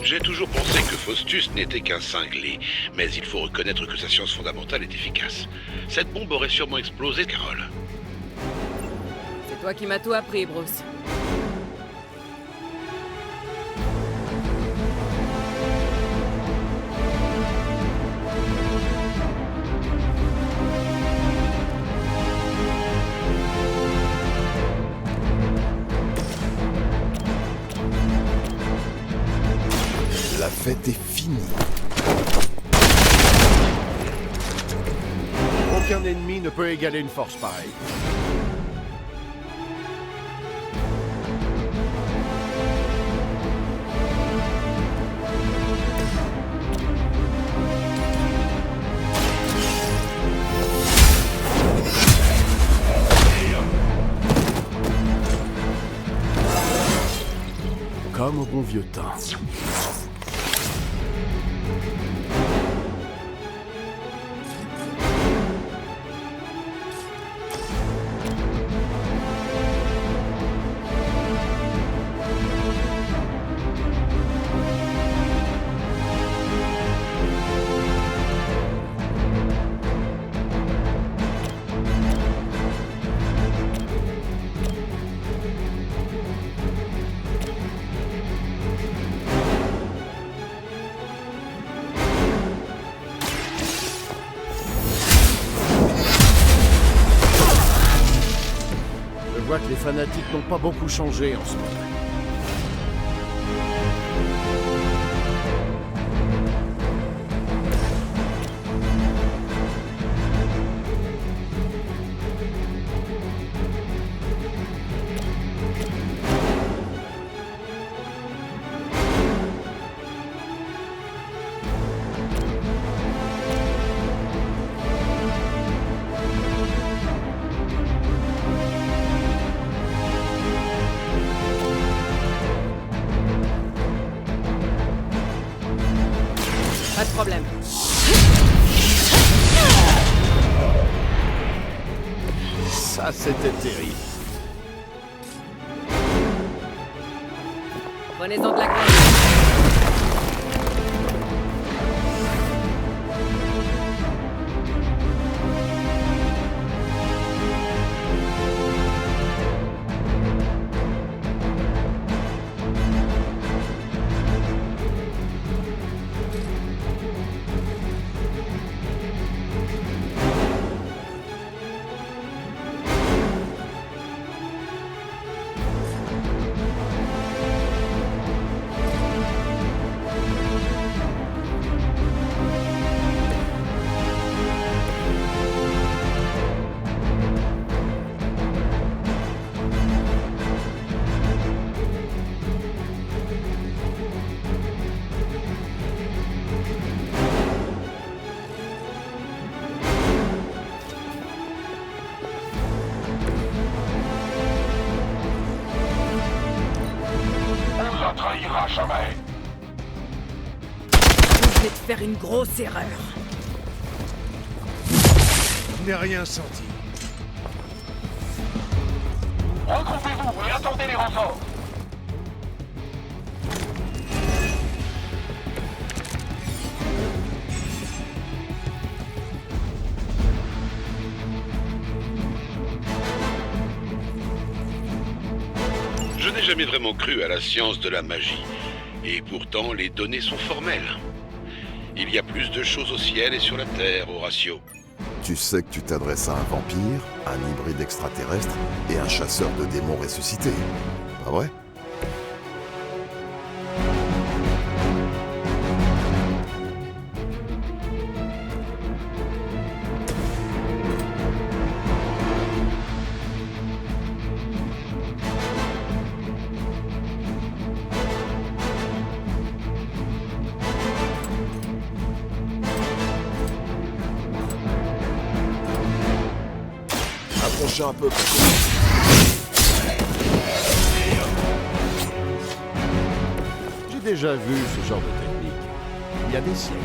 J'ai toujours pensé que Faustus n'était qu'un cinglé, mais il faut reconnaître que sa science fondamentale est efficace. Cette bombe aurait sûrement explosé, Carole. C'est toi qui m'as tout appris, Bruce. La fête est finie. Aucun ennemi ne peut égaler une force pareille. Comme au bon vieux temps. Je vois que les fanatiques n'ont pas beaucoup changé en ce moment. Pas de problème. Ça, c'était terrible. Prenez-en de la graine. venez de faire une grosse erreur. Je n'ai rien senti. Regroupez-vous et attendez les renforts. Je n'ai jamais vraiment cru à la science de la magie. Et pourtant, les données sont formelles. Il y a plus de choses au ciel et sur la Terre, Horatio. Tu sais que tu t'adresses à un vampire, un hybride extraterrestre et un chasseur de démons ressuscités. Pas vrai? Approchez un peu. J'ai déjà vu ce genre de technique. Il y a des siècles.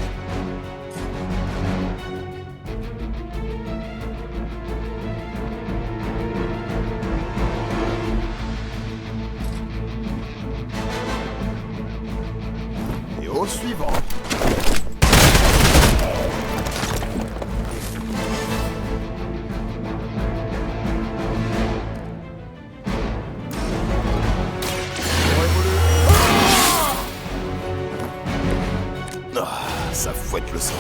Et au suivant. Ça fouette le sang.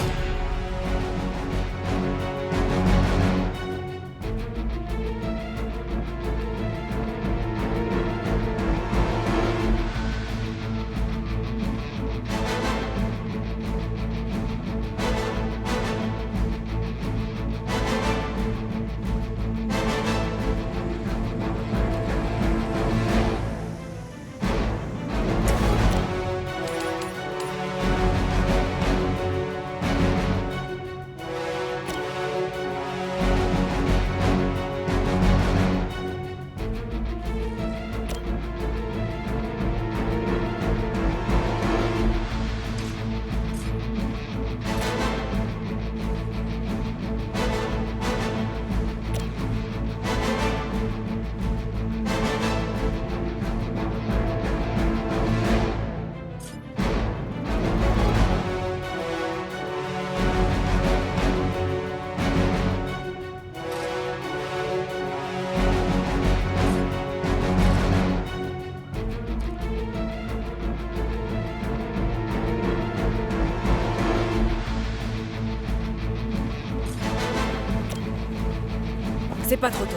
C'est pas trop tôt.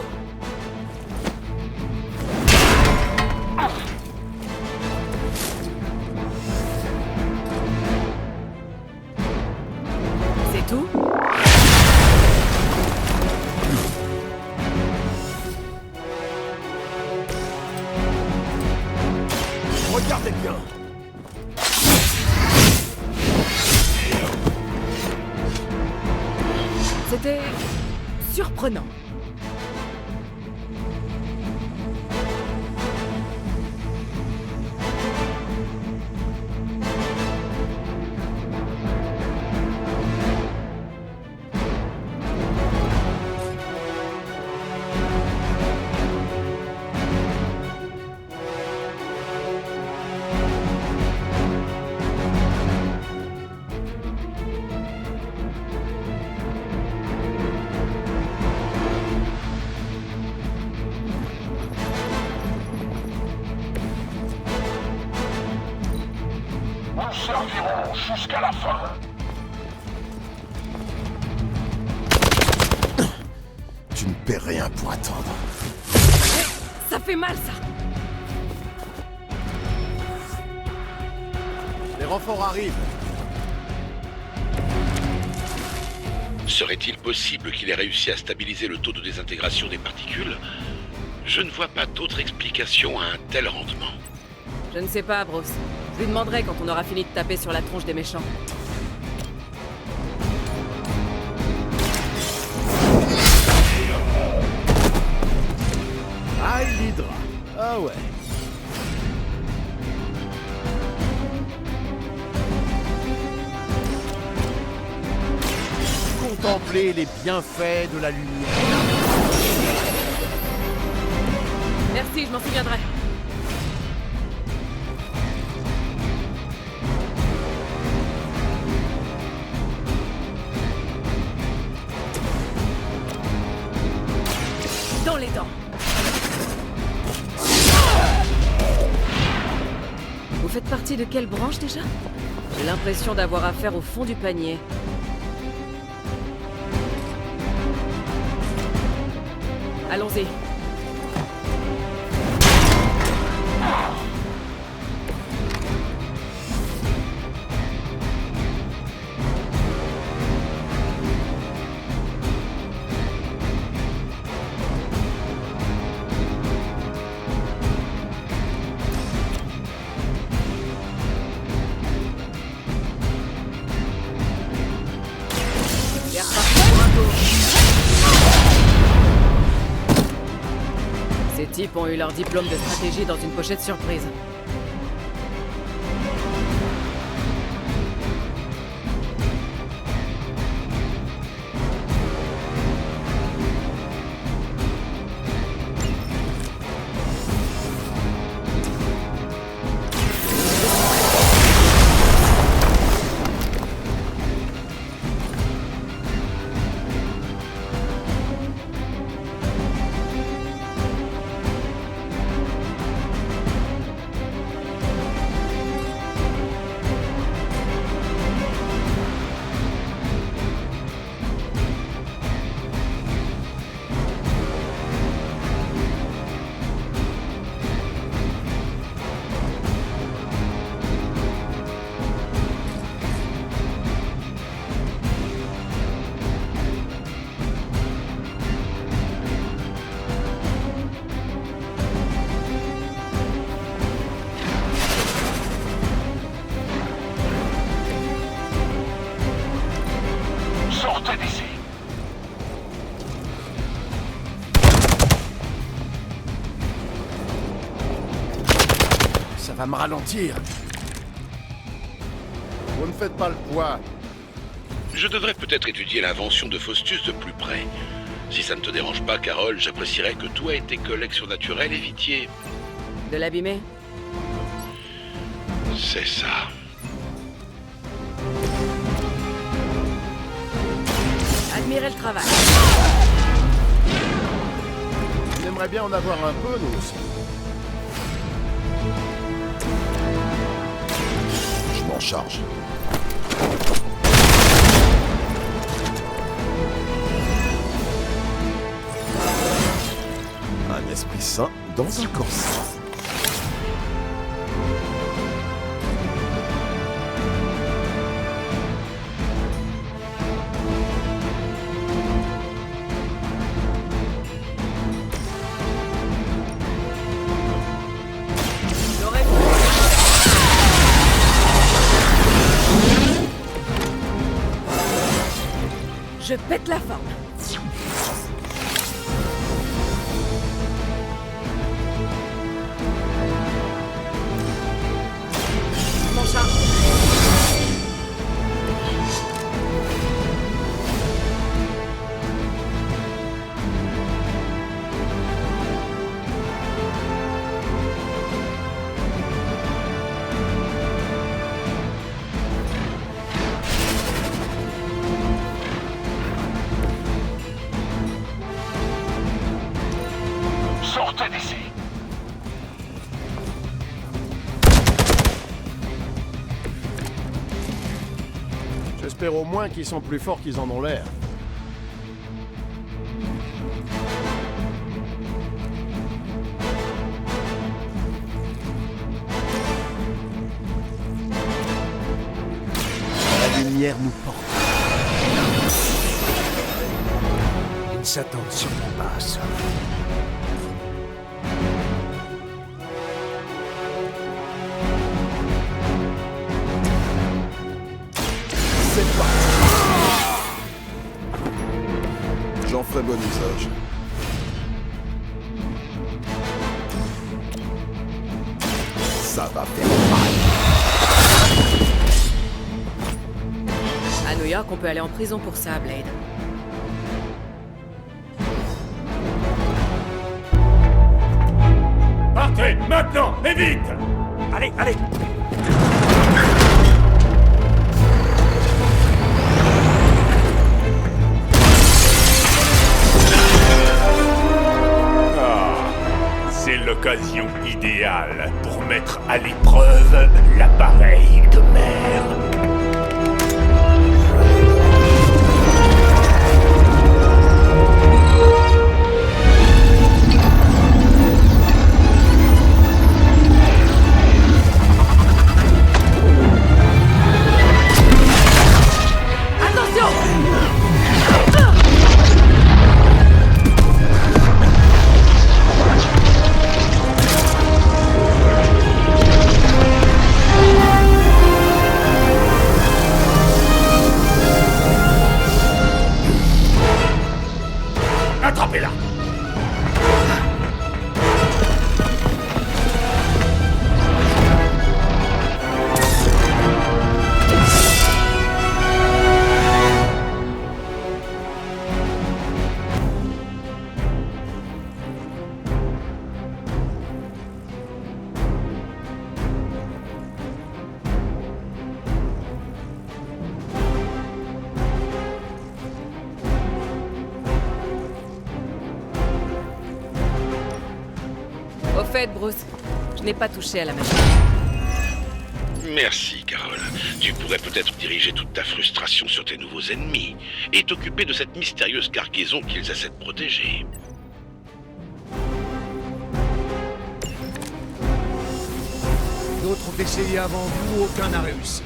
C'est tout? Regardez bien. C'était surprenant. Nous servirons jusqu'à la fin. Tu ne paies rien pour attendre. Ça fait mal, ça. Les renforts arrivent. Serait-il possible qu'il ait réussi à stabiliser le taux de désintégration des particules? Je ne vois pas d'autre explication à un tel rendement. Je ne sais pas, Bruce. Je lui demanderai quand on aura fini de taper sur la tronche des méchants. Ah, l'Hydra. Ah ouais. contempler les bienfaits de la lumière. Merci, je m'en souviendrai. Dans les dents. Vous faites partie de quelle branche déjà? J'ai l'impression d'avoir affaire au fond du panier. Allons-y. Ces types ont eu leur diplôme de stratégie dans une pochette surprise. Ça va me ralentir. Vous ne faites pas le poids. Je devrais peut-être étudier l'invention de Faustus de plus près. Si ça ne te dérange pas, Carole, j'apprécierais que toi et tes collègues surnaturels évitiez... De l'abîmer? C'est ça. Admirez le travail. On aimerait bien en avoir un peu, nous aussi. Je m'en charge. Un esprit sain dans un corps sain. Je pète la forme. Mon charge. Sortez d'ici. J'espère au moins qu'ils sont plus forts qu'ils en ont l'air. La lumière nous porte. Ils s'attendent sur mon base. C'est parti. J'en ferai bon usage. Ça va faire mal. À New York, on peut aller en prison pour ça, Blade. maintenant, et vite! Allez, allez! C'est l'occasion idéale pour mettre à l'épreuve l'appareil de mer. Attrapez-la! Au fait, Bruce, je n'ai pas touché à la machine. Merci, Carole. Tu pourrais peut-être diriger toute ta frustration sur tes nouveaux ennemis et t'occuper de cette mystérieuse cargaison qu'ils essaient de protéger. D'autres ont essayé avant vous, aucun n'a réussi.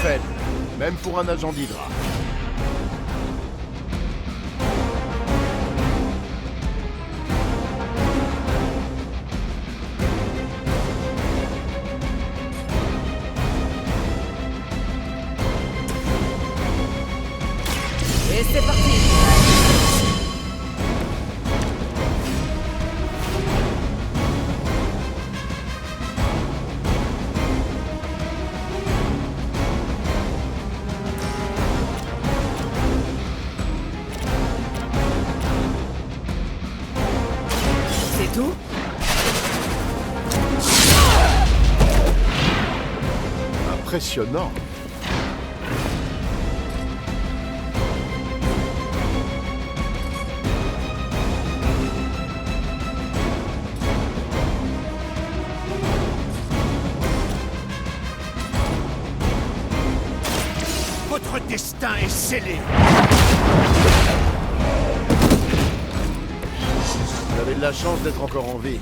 Faible, même pour un agent d'Hydra. Et c'est parti! C'est tout? Impressionnant. Votre destin est scellé. Vous avez de la chance d'être encore en vie.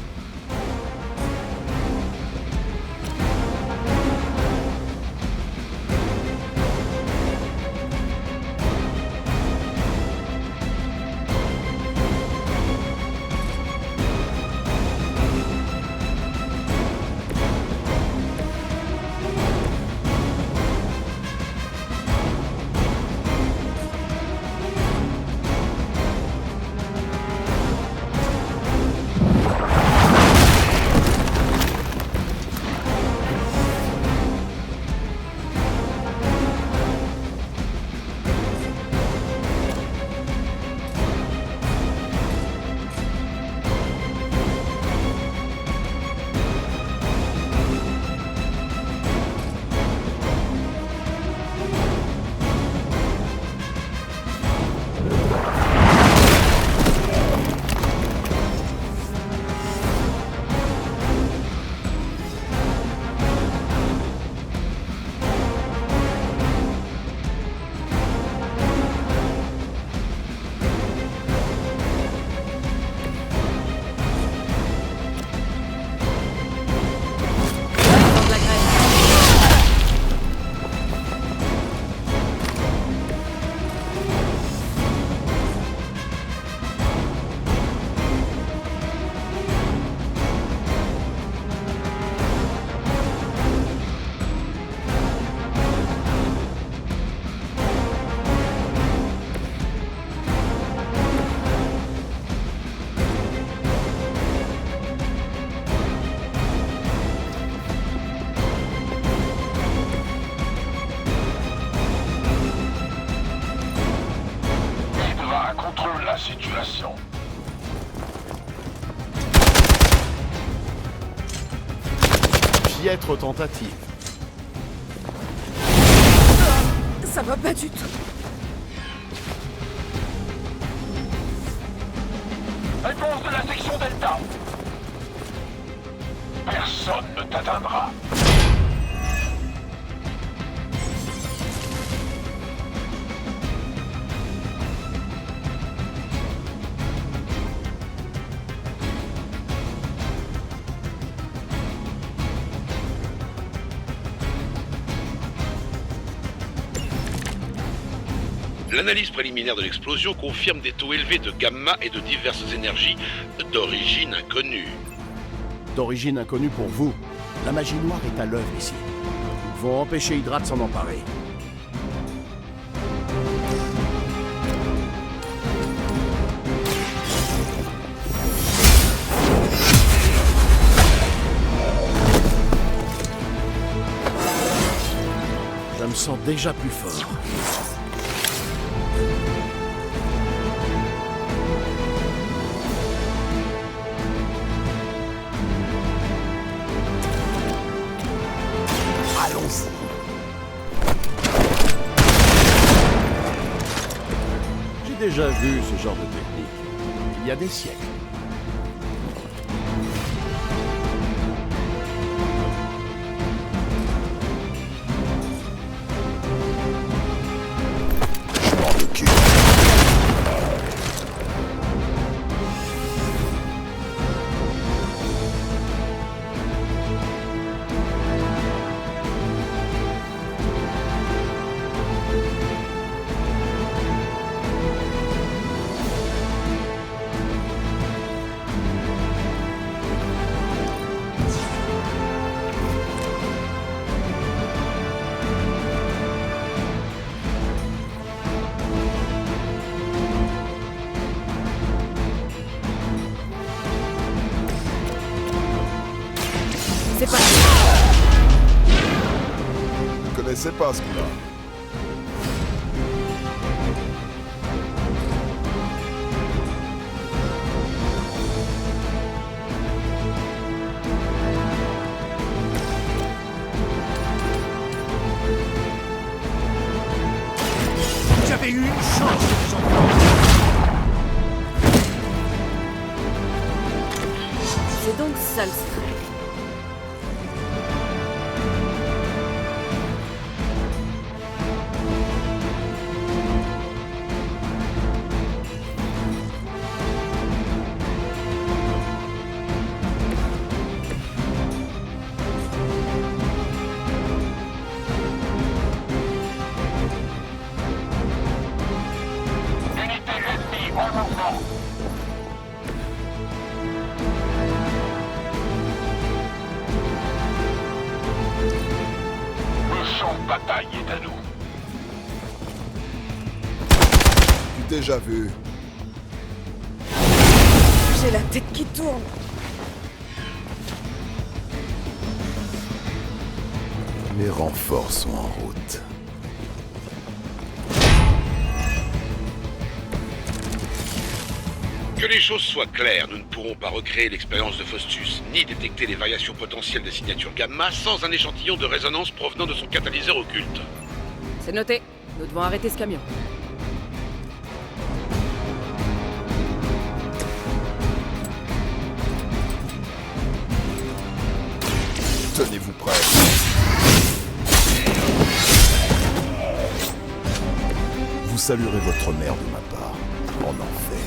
situation. Piètre tentative. Ça va pas du tout. Réponse de la section Delta. Personne ne t'atteindra. L'analyse préliminaire de l'explosion confirme des taux élevés de gamma et de diverses énergies d'origine inconnue. D'origine inconnue pour vous, la magie noire est à l'œuvre ici. Ils vont empêcher Hydra de s'en emparer. Je me sens déjà plus fort. Allons-y. J'ai déjà vu ce genre de technique. Il y a des siècles. Je m'en occupe. C'est parti. Je connaissais pas ce coup-là. J'avais eu une chance, les enfants. C'est donc ça le stress. Unité ennemie en mouvement. Le champ de bataille est à nous. Tu déjà vu. J'ai la tête qui tourne. Les renforts sont en route. Que les choses soient claires, nous ne pourrons pas recréer l'expérience de Faustus, ni détecter les variations potentielles des signatures gamma sans un échantillon de résonance provenant de son catalyseur occulte. C'est noté. Nous devons arrêter ce camion. Tenez-vous prêts. Vous saluerez votre mère de ma part, en enfer.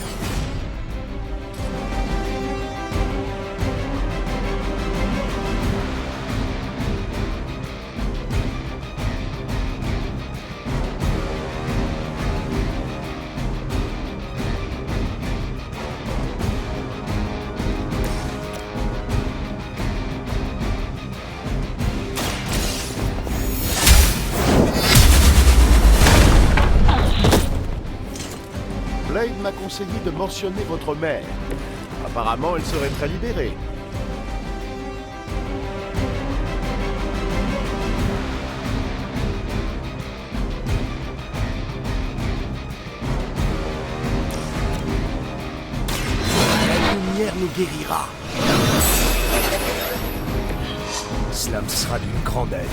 Blade m'a conseillé de mentionner votre mère. Apparemment, elle serait très libérée. nous guérira. Cela me sera d'une grande aide.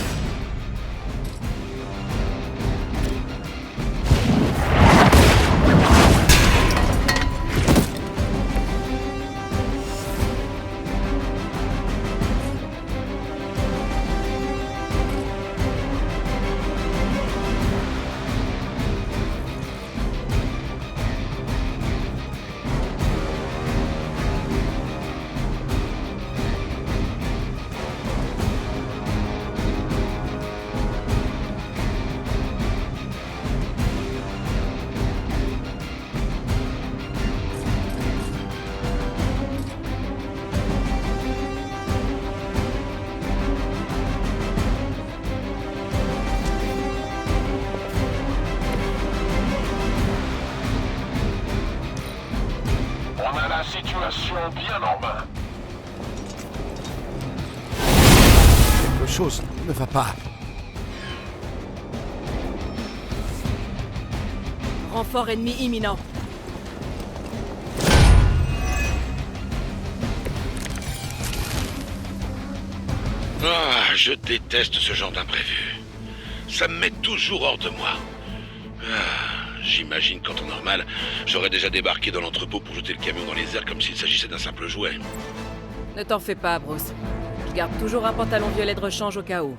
On a la situation bien en main. Quelque chose ne va pas. Renfort ennemi imminent. Ah, je déteste ce genre d'imprévu. Ça me met toujours hors de moi. J'imagine qu'en temps normal, j'aurais déjà débarqué dans l'entrepôt pour jeter le camion dans les airs comme s'il s'agissait d'un simple jouet. Ne t'en fais pas, Bruce. Je garde toujours un pantalon violet de rechange au cas où.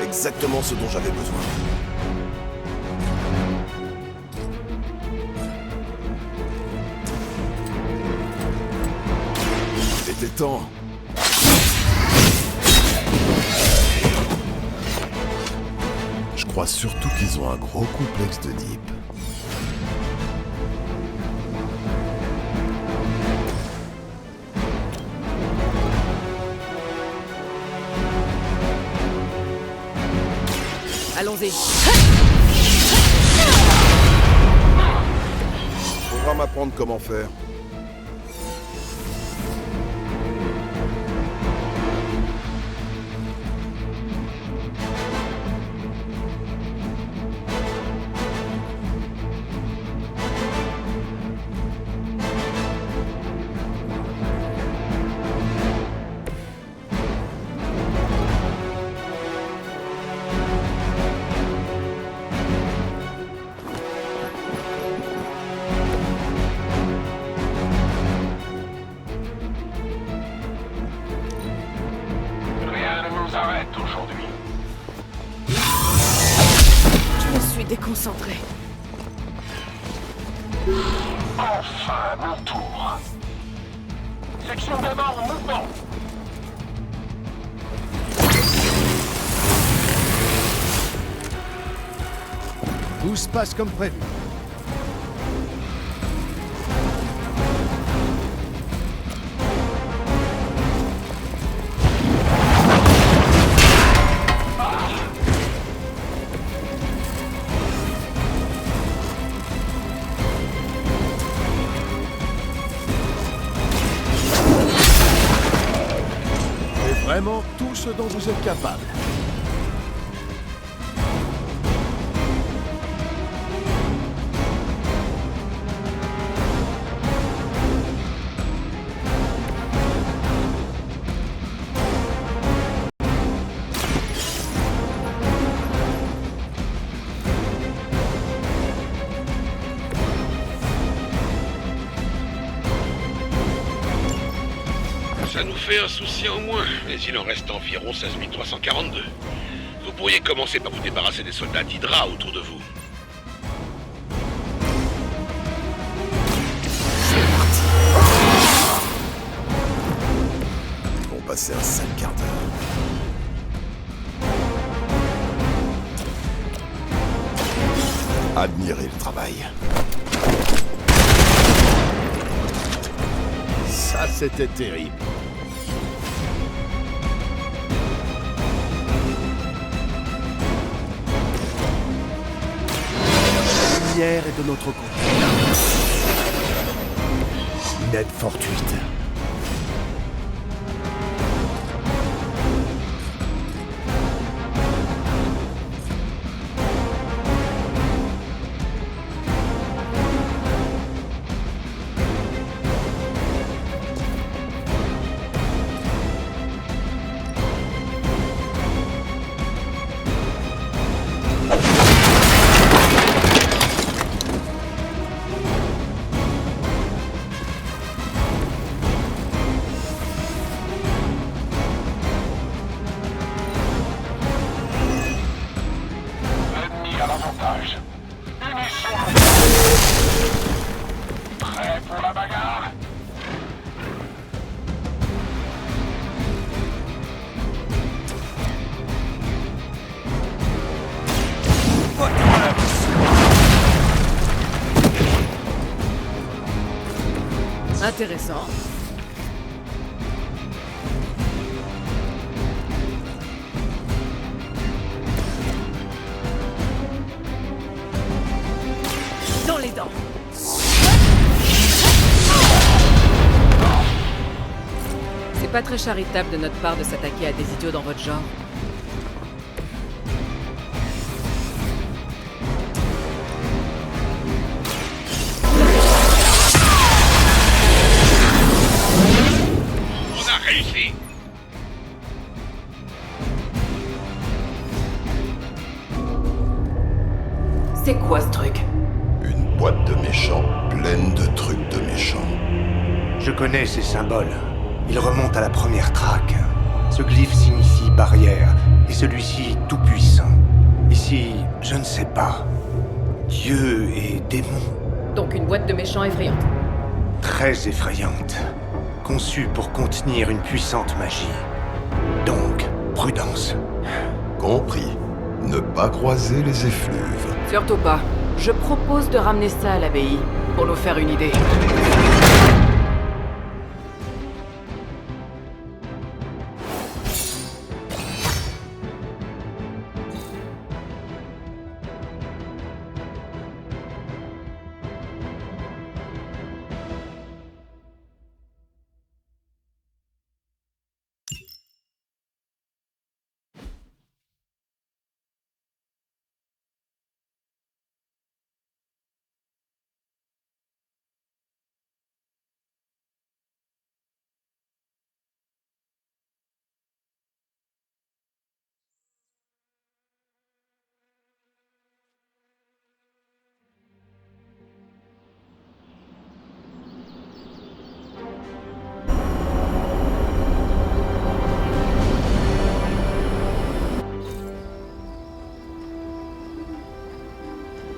Exactement ce dont j'avais besoin. Il était temps. Je crois surtout qu'ils ont un gros complexe de Deep. Allons-y. Faudra m'apprendre comment faire. Rien ne nous arrête aujourd'hui. Je me suis déconcentré. Enfin, mon tour. Section Gamma en mouvement. Tout se passe comme prévu. C'est vraiment tout ce dont vous êtes capable. Ça nous fait un souci en moins, mais il en reste environ 16 342. Vous pourriez commencer par vous débarrasser des soldats d'Hydra autour de vous. Ils vont passer un sale quart d'heure. Admirez le travail. Ça, c'était terrible. La lumière est de notre côté. Une aide fortuite. Intéressant. Dans les dents. C'est pas très charitable de notre part de s'attaquer à des idiots dans votre genre. On a réussi. C'est quoi ce truc? Une boîte de méchants pleine de trucs de méchants. Je connais ces symboles. Ils remontent à la première traque. Ce glyphe signifie barrière, et celui-ci tout-puissant. Ici, je ne sais pas. Dieu et démon. Donc une boîte de méchants effrayante. Très effrayante. Conçue pour contenir une puissante magie. Donc, prudence. Compris. Ne pas croiser les effluves. Surtout pas. Je propose de ramener ça à l'abbaye, pour nous faire une idée.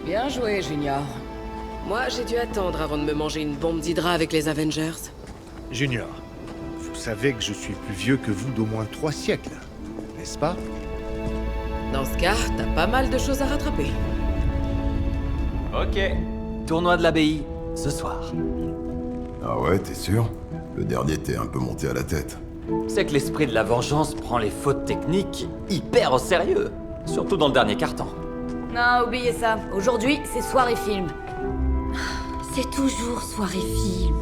Bien joué, Junior. Moi, j'ai dû attendre avant de me manger une bombe d'Hydra avec les Avengers. Junior, vous savez que je suis plus vieux que vous d'au moins 3 siècles, n'est-ce pas? Dans ce cas, t'as pas mal de choses à rattraper. Ok. Tournoi de l'abbaye, ce soir. Ah ouais, t'es sûr? Le dernier t'est un peu monté à la tête. C'est que l'esprit de la vengeance prend les fautes techniques hyper au sérieux. Surtout dans le dernier carton. Non, oubliez ça. Aujourd'hui, c'est soirée film. C'est toujours soirée film.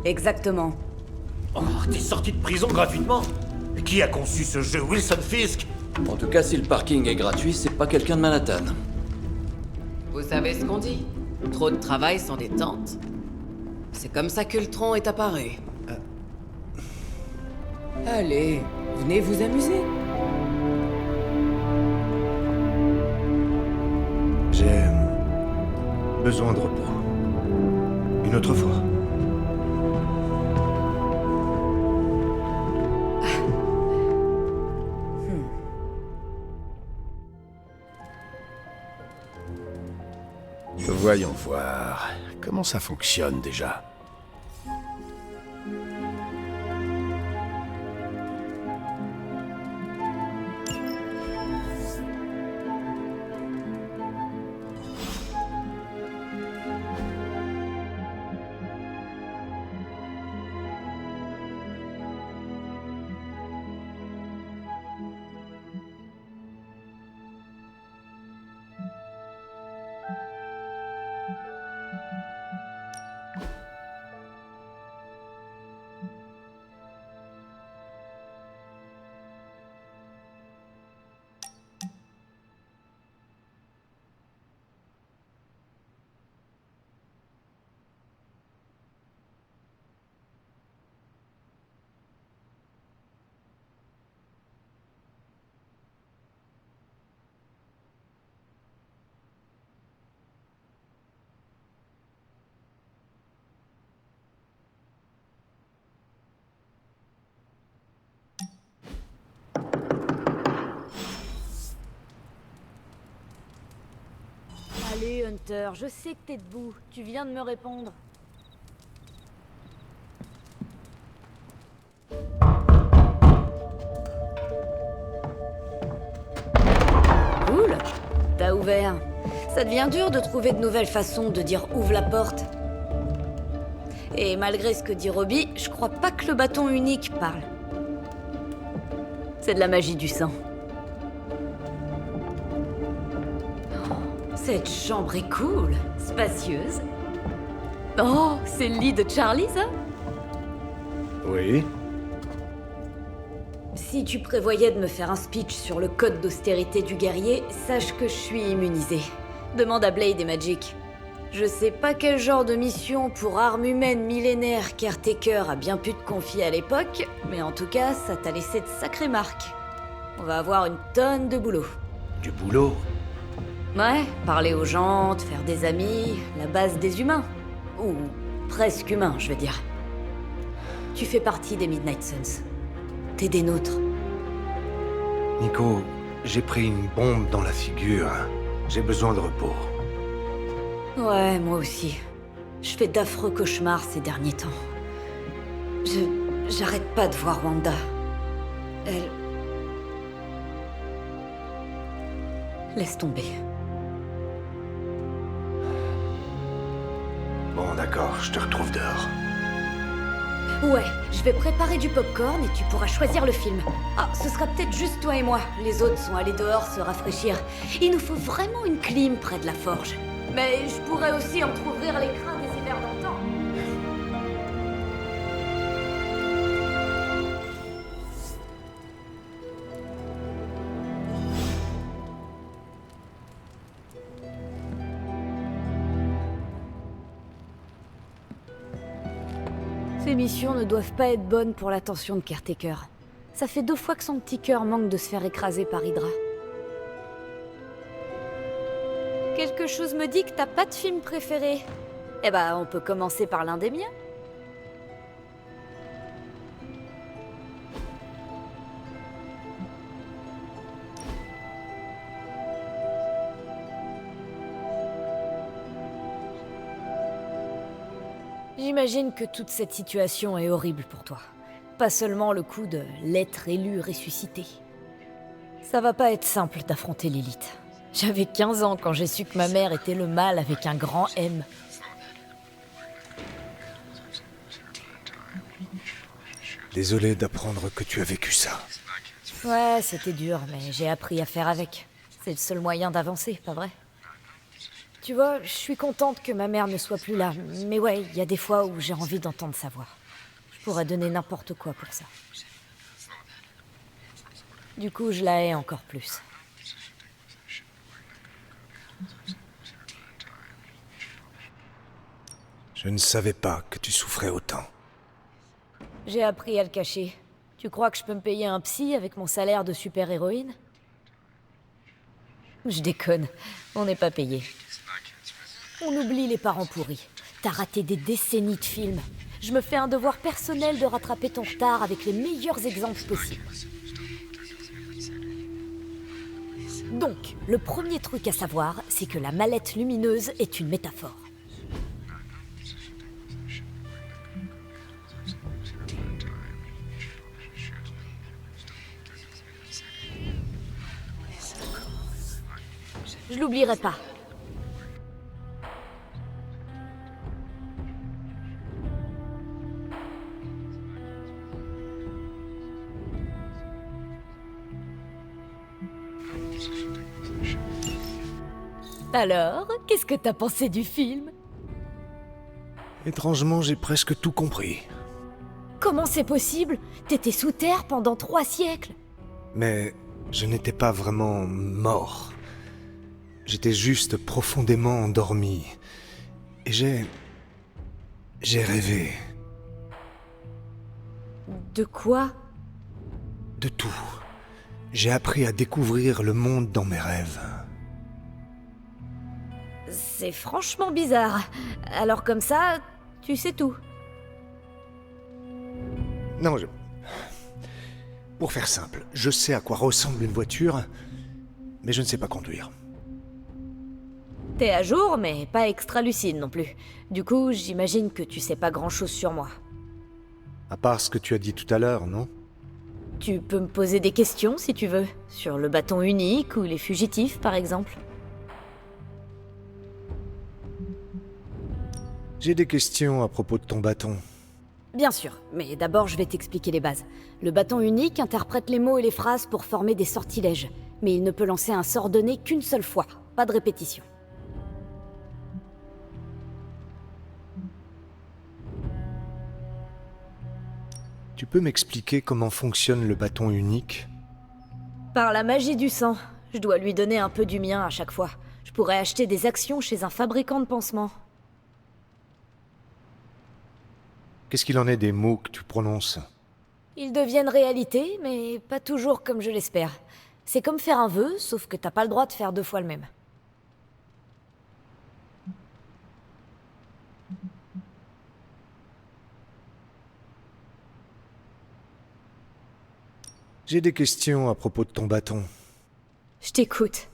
Exactement. Oh, t'es sorti de prison gratuitement? Qui a conçu ce jeu, Wilson Fisk? En tout cas, si le parking est gratuit, c'est pas quelqu'un de Manhattan. Vous savez ce qu'on dit? Trop de travail sans détente. C'est comme ça qu'Ultron est apparu. Allez, venez vous amuser. J'ai besoin de repos. Une autre fois. Voyons voir. Comment ça fonctionne déjà? Allez, Hunter, je sais que t'es debout. Tu viens de me répondre. Cool. T'as ouvert. Ça devient dur de trouver de nouvelles façons de dire ouvre la porte. Et malgré ce que dit Robbie, je crois pas que le bâton unique parle. C'est de la magie du sang. Oh, cette chambre est cool, spacieuse. Oh, c'est le lit de Charlie, ça? Oui. Si tu prévoyais de me faire un speech sur le code d'austérité du guerrier, sache que je suis immunisée. Demande à Blade et Magic. Je sais pas quel genre de mission pour armes humaines millénaires Caretaker a bien pu te confier à l'époque, mais en tout cas, ça t'a laissé de sacrées marques. On va avoir une tonne de boulot. Du boulot? Ouais, parler aux gens, te faire des amis, la base des humains. Ou presque humains, je veux dire. Tu fais partie des Midnight Suns. T'es des nôtres. Nico, j'ai pris une bombe dans la figure. J'ai besoin de repos. Ouais, moi aussi. Je fais d'affreux cauchemars ces derniers temps. J'arrête pas de voir Wanda. Elle... Laisse tomber. Bon, d'accord, je te retrouve dehors. Ouais, je vais préparer du popcorn et tu pourras choisir le film. Ah, ce sera peut-être juste toi et moi. Les autres sont allés dehors se rafraîchir. Il nous faut vraiment une clim près de la forge. Mais je pourrais aussi entrouvrir les crins des hivers d'antan. Ces missions ne doivent pas être bonnes pour l'attention de Caretaker. Ça fait 2 fois que son petit cœur manque de se faire écraser par Hydra. Quelque chose me dit que t'as pas de film préféré. Eh ben, on peut commencer par l'un des miens. J'imagine que toute cette situation est horrible pour toi. Pas seulement le coup de l'être élu ressuscité. Ça va pas être simple d'affronter l'élite. J'avais 15 ans quand j'ai su que ma mère était le mal avec un grand M. Désolé d'apprendre que tu as vécu ça. Ouais, c'était dur, mais j'ai appris à faire avec. C'est le seul moyen d'avancer, pas vrai? Tu vois, je suis contente que ma mère ne soit plus là, mais ouais, il y a des fois où j'ai envie d'entendre sa voix. Je pourrais donner n'importe quoi pour ça. Du coup, je la hais encore plus. Je ne savais pas que tu souffrais autant. J'ai appris à le cacher. Tu crois que je peux me payer un psy avec mon salaire de super-héroïne? Je déconne, on n'est pas payé. On oublie les parents pourris. T'as raté des décennies de films. Je me fais un devoir personnel de rattraper ton retard avec les meilleurs exemples possibles. Donc, le premier truc à savoir, c'est que la mallette lumineuse est une métaphore. Je l'oublierai pas. Alors, qu'est-ce que t'as pensé du film? Étrangement, j'ai presque tout compris. Comment c'est possible? T'étais sous terre pendant 3 siècles. Mais je n'étais pas vraiment mort. J'étais juste profondément endormi. Et j'ai rêvé. De quoi? De tout. J'ai appris à découvrir le monde dans mes rêves. C'est franchement bizarre. Alors comme ça, tu sais tout. Non, pour faire simple, je sais à quoi ressemble une voiture, mais je ne sais pas conduire. T'es à jour, mais pas extra lucide non plus. Du coup, j'imagine que tu sais pas grand-chose sur moi. À part ce que tu as dit tout à l'heure, non? Tu peux me poser des questions si tu veux. Sur le bâton unique ou les fugitifs, par exemple. J'ai des questions à propos de ton bâton. Bien sûr, mais d'abord je vais t'expliquer les bases. Le bâton unique interprète les mots et les phrases pour former des sortilèges, mais il ne peut lancer un sort donné qu'une seule fois, pas de répétition. Tu peux m'expliquer comment fonctionne le bâton unique? Par la magie du sang, je dois lui donner un peu du mien à chaque fois. Je pourrais acheter des actions chez un fabricant de pansements. Qu'est-ce qu'il en est des mots que tu prononces? Ils deviennent réalité, mais pas toujours comme je l'espère. C'est comme faire un vœu, sauf que t'as pas le droit de faire 2 fois le même. J'ai des questions à propos de ton bâton. Je t'écoute.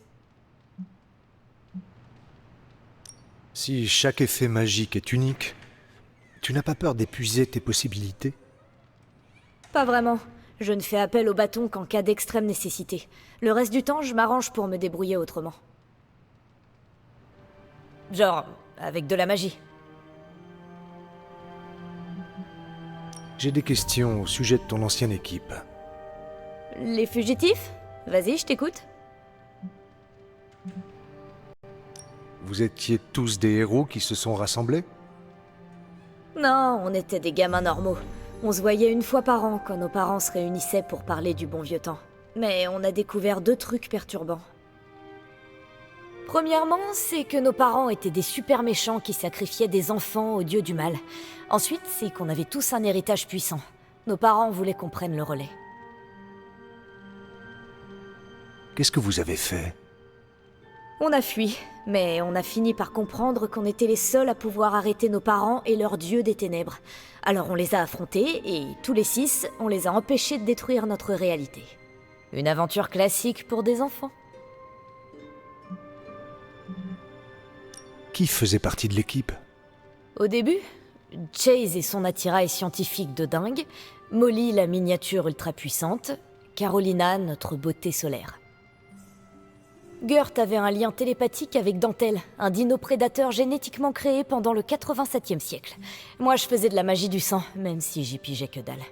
Si chaque effet magique est unique, tu n'as pas peur d'épuiser tes possibilités? Pas vraiment. Je ne fais appel au bâton qu'en cas d'extrême nécessité. Le reste du temps, je m'arrange pour me débrouiller autrement. Genre, avec de la magie. J'ai des questions au sujet de ton ancienne équipe. Les fugitifs? Vas-y, je t'écoute. Vous étiez tous des héros qui se sont rassemblés? Non, on était des gamins normaux. On se voyait une fois par an quand nos parents se réunissaient pour parler du bon vieux temps. Mais on a découvert 2 trucs perturbants. Premièrement, c'est que nos parents étaient des super méchants qui sacrifiaient des enfants au dieu du mal. Ensuite, c'est qu'on avait tous un héritage puissant. Nos parents voulaient qu'on prenne le relais. Qu'est-ce que vous avez fait? On a fui, mais on a fini par comprendre qu'on était les seuls à pouvoir arrêter nos parents et leur dieu des ténèbres. Alors on les a affrontés, et tous les 6, on les a empêchés de détruire notre réalité. Une aventure classique pour des enfants. Qui faisait partie de l'équipe? Au début, Chase et son attirail scientifique de dingue, Molly la miniature ultra puissante, Carolina notre beauté solaire. Gert avait un lien télépathique avec Dentelle, un dino-prédateur génétiquement créé pendant le 87e siècle. Moi, je faisais de la magie du sang, même si j'y pigeais que dalle.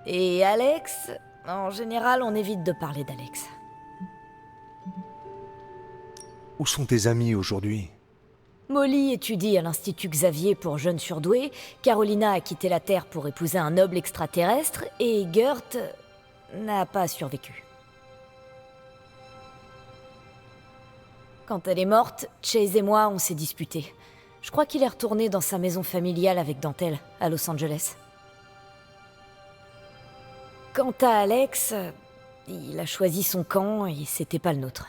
Et Alex? En général, on évite de parler d'Alex. Où sont tes amis aujourd'hui? Molly étudie à l'Institut Xavier pour jeunes surdoués, Carolina a quitté la Terre pour épouser un noble extraterrestre, et Gert n'a pas survécu. Quand elle est morte, Chase et moi, on s'est disputés. Je crois qu'il est retourné dans sa maison familiale avec Dentelle, à Los Angeles. Quant à Alex, il a choisi son camp et c'était pas le nôtre.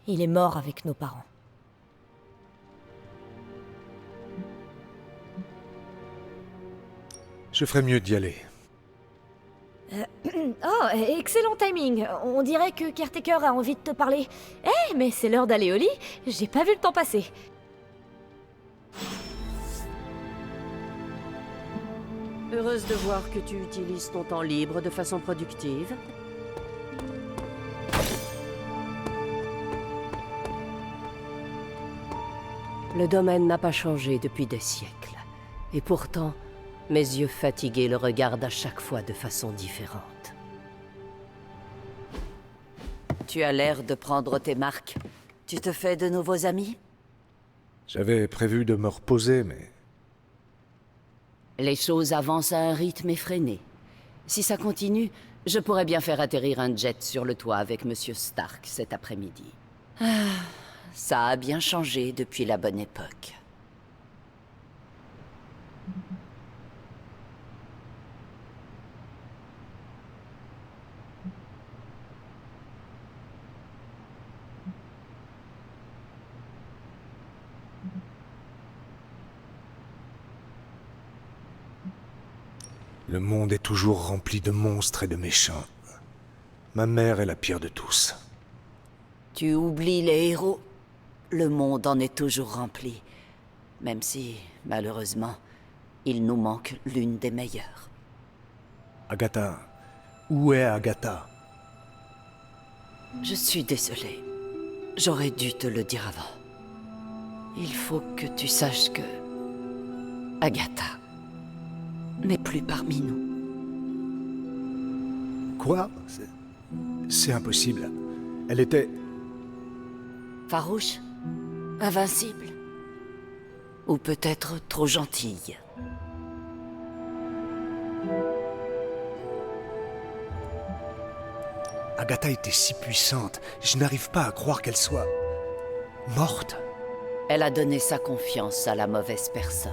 Il est mort avec nos parents. Je ferais mieux d'y aller. Oh, excellent timing. On dirait que Caretaker a envie de te parler. Eh, mais c'est l'heure d'aller au lit. J'ai pas vu le temps passer. Heureuse de voir que tu utilises ton temps libre de façon productive. Le domaine n'a pas changé depuis des siècles. Et pourtant, mes yeux fatigués le regardent à chaque fois de façon différente. Tu as l'air de prendre tes marques. Tu te fais de nouveaux amis? J'avais prévu de me reposer, mais... Les choses avancent à un rythme effréné. Si ça continue, je pourrais bien faire atterrir un jet sur le toit avec Monsieur Stark cet après-midi. Ah, ça a bien changé depuis la bonne époque. Le monde est toujours rempli de monstres et de méchants. Ma mère est la pire de tous. Tu oublies les héros. Le monde en est toujours rempli. Même si, malheureusement, il nous manque l'une des meilleures. Agatha. Où est Agatha? Je suis désolée. J'aurais dû te le dire avant. Il faut que tu saches que Agatha n'est plus parmi nous. Quoi? C'est impossible. Elle était... Farouche? Invincible? Ou peut-être trop gentille? Agatha était si puissante, je n'arrive pas à croire qu'elle soit... morte. Elle a donné sa confiance à la mauvaise personne.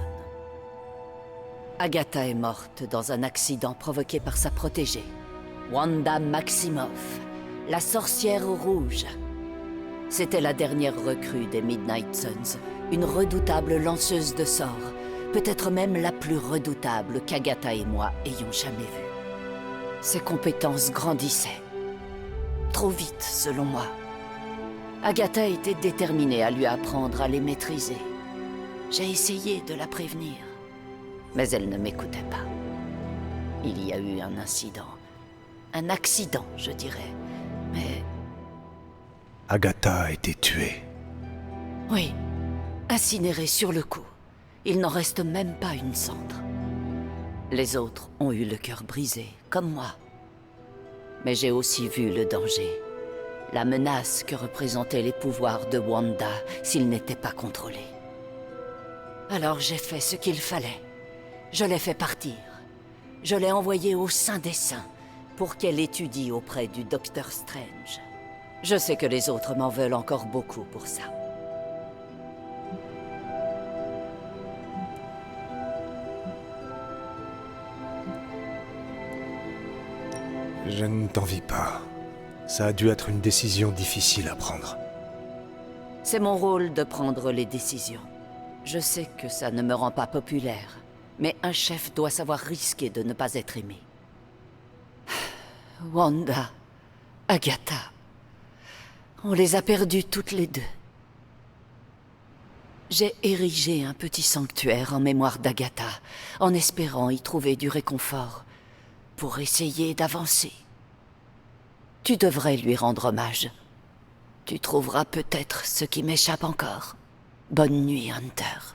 Agatha est morte dans un accident provoqué par sa protégée, Wanda Maximoff, la sorcière rouge. C'était la dernière recrue des Midnight Suns, une redoutable lanceuse de sorts, peut-être même la plus redoutable qu'Agatha et moi ayons jamais vue. Ses compétences grandissaient. Trop vite, selon moi. Agatha était déterminée à lui apprendre à les maîtriser. J'ai essayé de la prévenir, mais elle ne m'écoutait pas. Il y a eu un incident. Un accident, je dirais. Mais... Agatha a été tuée. oui, incinérée sur le coup. Il n'en reste même pas une cendre. Les autres ont eu le cœur brisé, comme moi. Mais j'ai aussi vu le danger. La menace que représentaient les pouvoirs de Wanda s'ils n'étaient pas contrôlés. Alors j'ai fait ce qu'il fallait. Je l'ai fait partir. Je l'ai envoyée au Saint des Saints pour qu'elle étudie auprès du Docteur Strange. Je sais que les autres m'en veulent encore beaucoup pour ça. Je ne t'envie pas. Ça a dû être une décision difficile à prendre. C'est mon rôle de prendre les décisions. Je sais que ça ne me rend pas populaire, mais un chef doit savoir risquer de ne pas être aimé. Wanda, Agatha, on les a perdues toutes les deux. J'ai érigé un petit sanctuaire en mémoire d'Agatha, en espérant y trouver du réconfort, pour essayer d'avancer. Tu devrais lui rendre hommage. Tu trouveras peut-être ce qui m'échappe encore. Bonne nuit, Hunter.